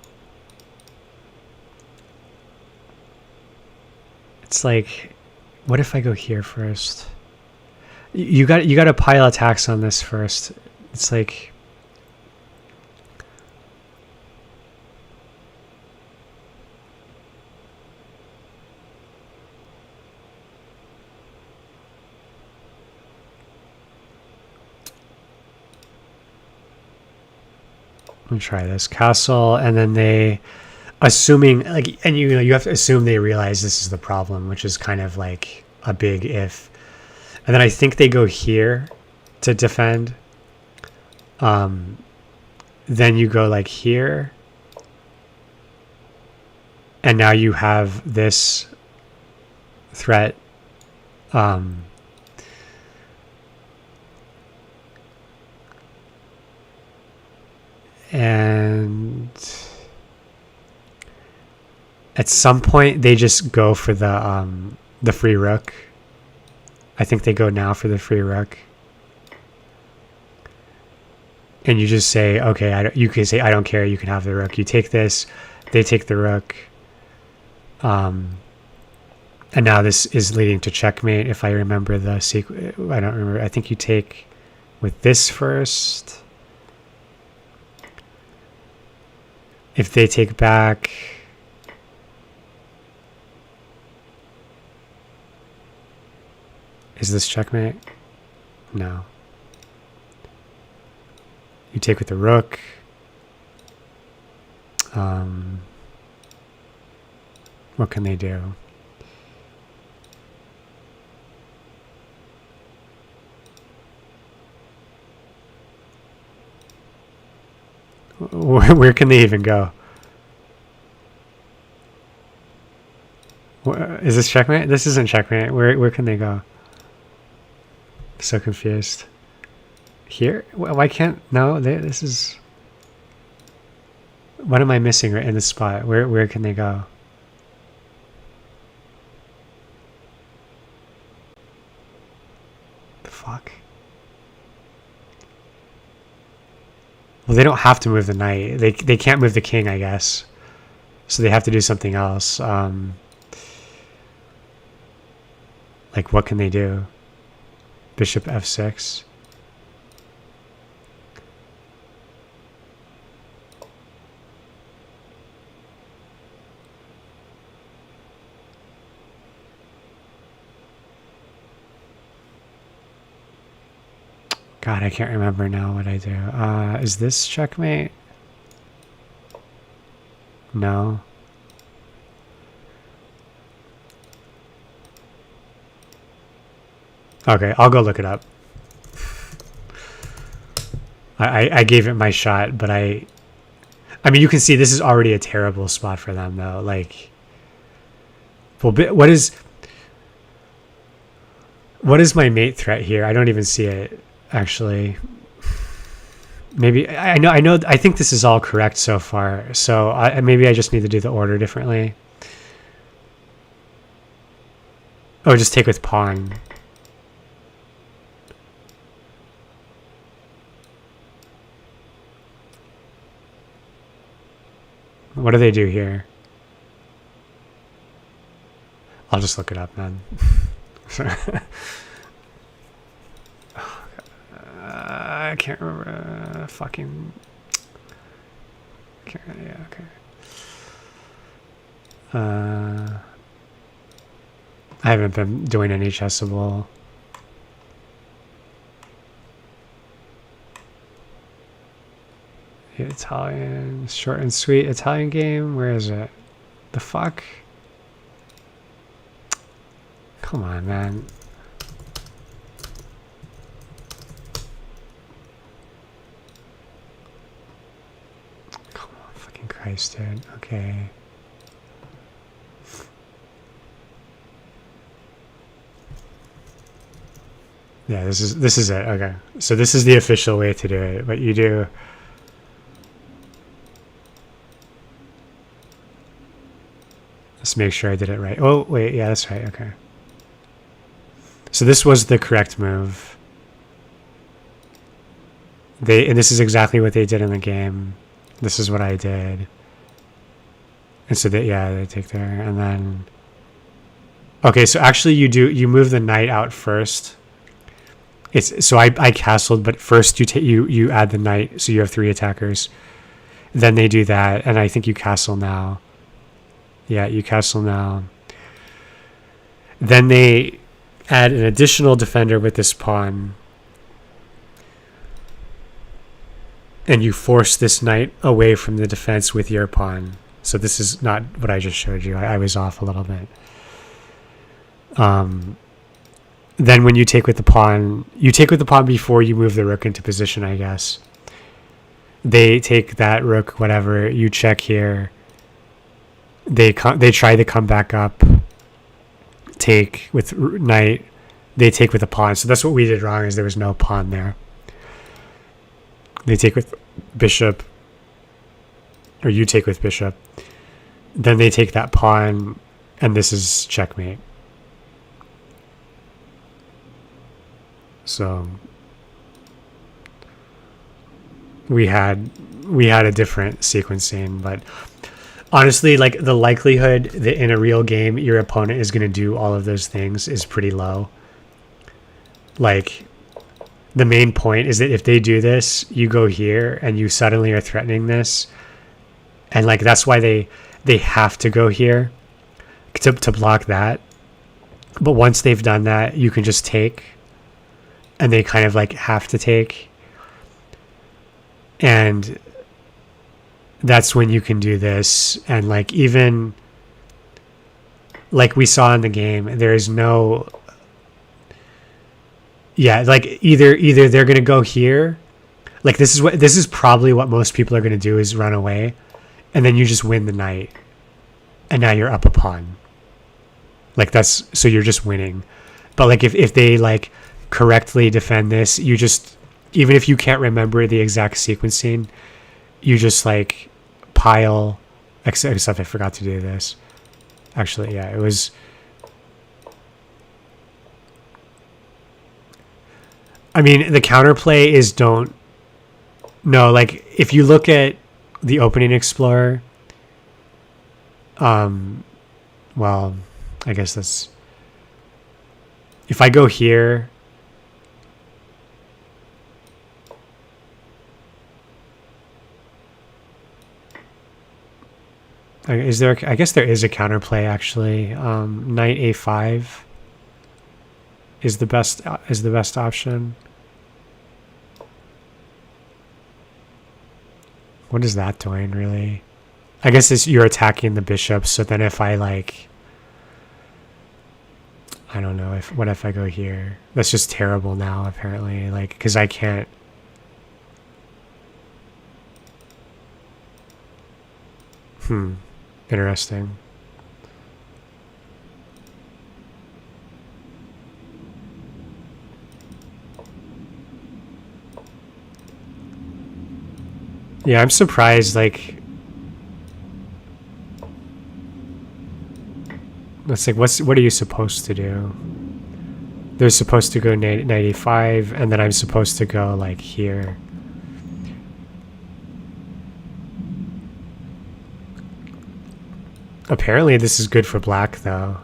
It's like, what if I go here first? You got to pile attacks on this first. It's like. Let me try this. Castle, and then they, assuming, like, and you have to assume they realize this is the problem, which is kind of like a big if. And then I think they go here to defend. Then you go like here. And now you have this threat. And at some point they just go for the free rook. I think they go now for the free rook. And you just say, okay, you can say, I don't care, you can have the rook. You take this, they take the rook. And now this is leading to checkmate, if I remember the sequence. I don't remember. I think you take with this first. If they take back, Is this checkmate? No. You take with the rook. What can they do? Where can they even go? Is this checkmate? This isn't checkmate. Where can they go? So confused. Here? Why can't... No, this is... What am I missing right in this spot? Where can they go? The fuck? Well, they don't have to move the knight. They can't move the king, I guess. So they have to do something else. Like, what can they do? Bishop f6. God, I can't remember now what I do. Is this checkmate? No. Okay, I'll go look it up. I gave it my shot, but I mean, you can see this is already a terrible spot for them, though. Like, well, what is my mate threat here? I don't even see it, actually. Maybe I know. I think this is all correct so far. So maybe I just need to do the order differently. Oh, just take with pawn. What do they do here? I'll just look it up, man. I can't remember. Fucking. Yeah, okay. I haven't been doing any chessable. Italian, short and sweet Italian game. Where is it? The fuck? Come on, man. Come on, fucking Christ, dude. Okay. Yeah, this is it. Okay. So this is the official way to do it. What you do. Let's make sure I did it right. Oh, wait. Yeah, that's right. Okay. So this was the correct move. And this is exactly what they did in the game. This is what I did. And so they take there. And then... Okay, so actually you move the knight out first. So I castled, but first you add the knight, so you have 3 attackers. Then they do that, and I think you castle now. Yeah, you castle now. Then they add an additional defender with this pawn. And you force this knight away from the defense with your pawn. So this is not what I just showed you. I was off a little bit. Then when you take with the pawn, before you move the rook into position, I guess. They take that rook, whatever. You check here. They try to come back up. Take with knight. They take with a pawn. So that's what we did wrong, is there was no pawn there. They take with bishop. Or you take with bishop. Then they take that pawn, and this is checkmate. So we had a different sequencing, but honestly, like, the likelihood that in a real game your opponent is going to do all of those things is pretty low. Like, the main point is that if they do this, you go here and you suddenly are threatening this, and like that's why they have to go here to block that. But once they've done that, you can just take, and they kind of like have to take. And that's when you can do this. And like, even like we saw in the game, there is no, yeah, like either they're going to go here. Like this is probably what most people are going to do, is run away, and then you just win the knight, and now you're up a pawn. Like that's, so you're just winning. But like if they like correctly defend this, you just, even if you can't remember the exact sequencing, you just like pile, except I forgot to do this. Actually, yeah, it was, I mean, the counterplay is don't, no, like if you look at the opening explorer, well, I guess that's, if I go here, is there, I guess there is a counterplay actually. Knight a5 is the best option. What is that doing really? I guess it's, you're attacking the bishop, so then if I like, I don't know, what if I go here? That's just terrible now apparently, like, because I can't. Interesting. Yeah, I'm surprised, like, it's like, what are you supposed to do? They're supposed to go 95, and then I'm supposed to go like here. Apparently this is good for black though.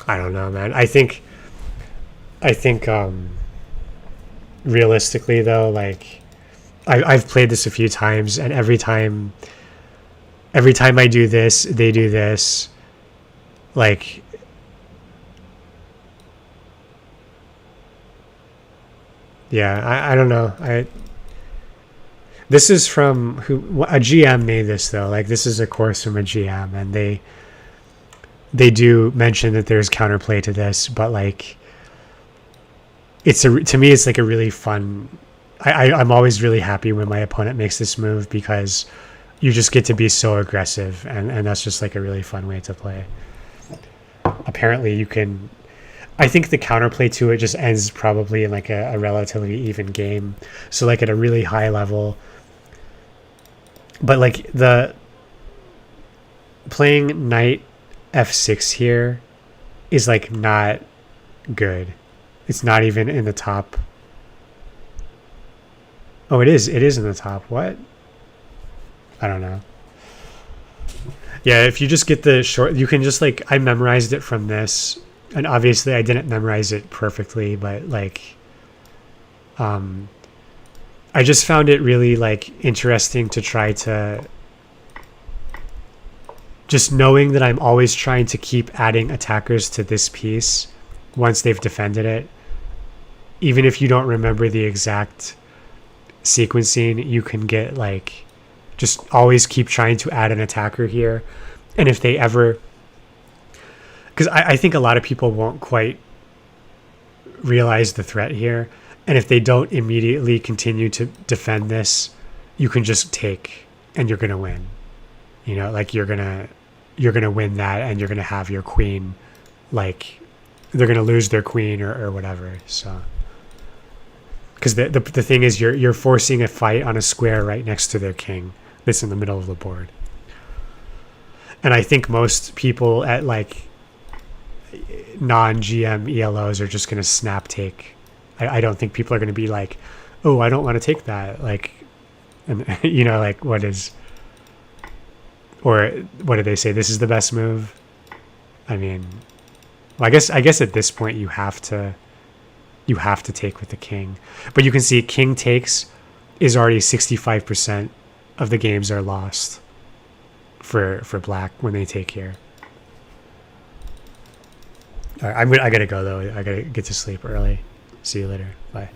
I don't know, man. I think realistically though, like I've played this a few times, and every time I do this, they do this. Like, yeah, I don't know. This is from a GM made this though. Like, this is a course from a GM, and they do mention that there's counterplay to this, but like, to me it's like a really fun. I'm always really happy when my opponent makes this move, because you just get to be so aggressive, and that's just like a really fun way to play. Apparently you can, I think the counterplay to it just ends probably in like a relatively even game. So like at a really high level, but like the playing knight f6 here is like not good. It's not even in the top. Oh, it is in the top. What? I don't know. Yeah, if you just get the short, you can just like, I memorized it from this, and obviously I didn't memorize it perfectly, but like, I just found it really like interesting to try to, just knowing that I'm always trying to keep adding attackers to this piece once they've defended it. Even if you don't remember the exact sequencing, you can get like, just always keep trying to add an attacker here. And if they ever, because I think a lot of people won't quite realize the threat here, and if they don't immediately continue to defend this, you can just take and you're gonna win. You know, like you're gonna win that, and you're gonna have your queen, like they're gonna lose their queen or whatever. So, because the thing is, you're forcing a fight on a square right next to their king that's in the middle of the board. And I think most people at like non-GM ELOs are just gonna snap take. I don't think people are gonna be like, oh, I don't want to take that, like, and you know, like what is, or what do they say? This is the best move. I mean, well, I guess at this point you have to take with the king. But you can see king takes is already 65% of the games are lost. for black when they take here. All right, I gotta go though. I gotta get to sleep early. See you later. Bye.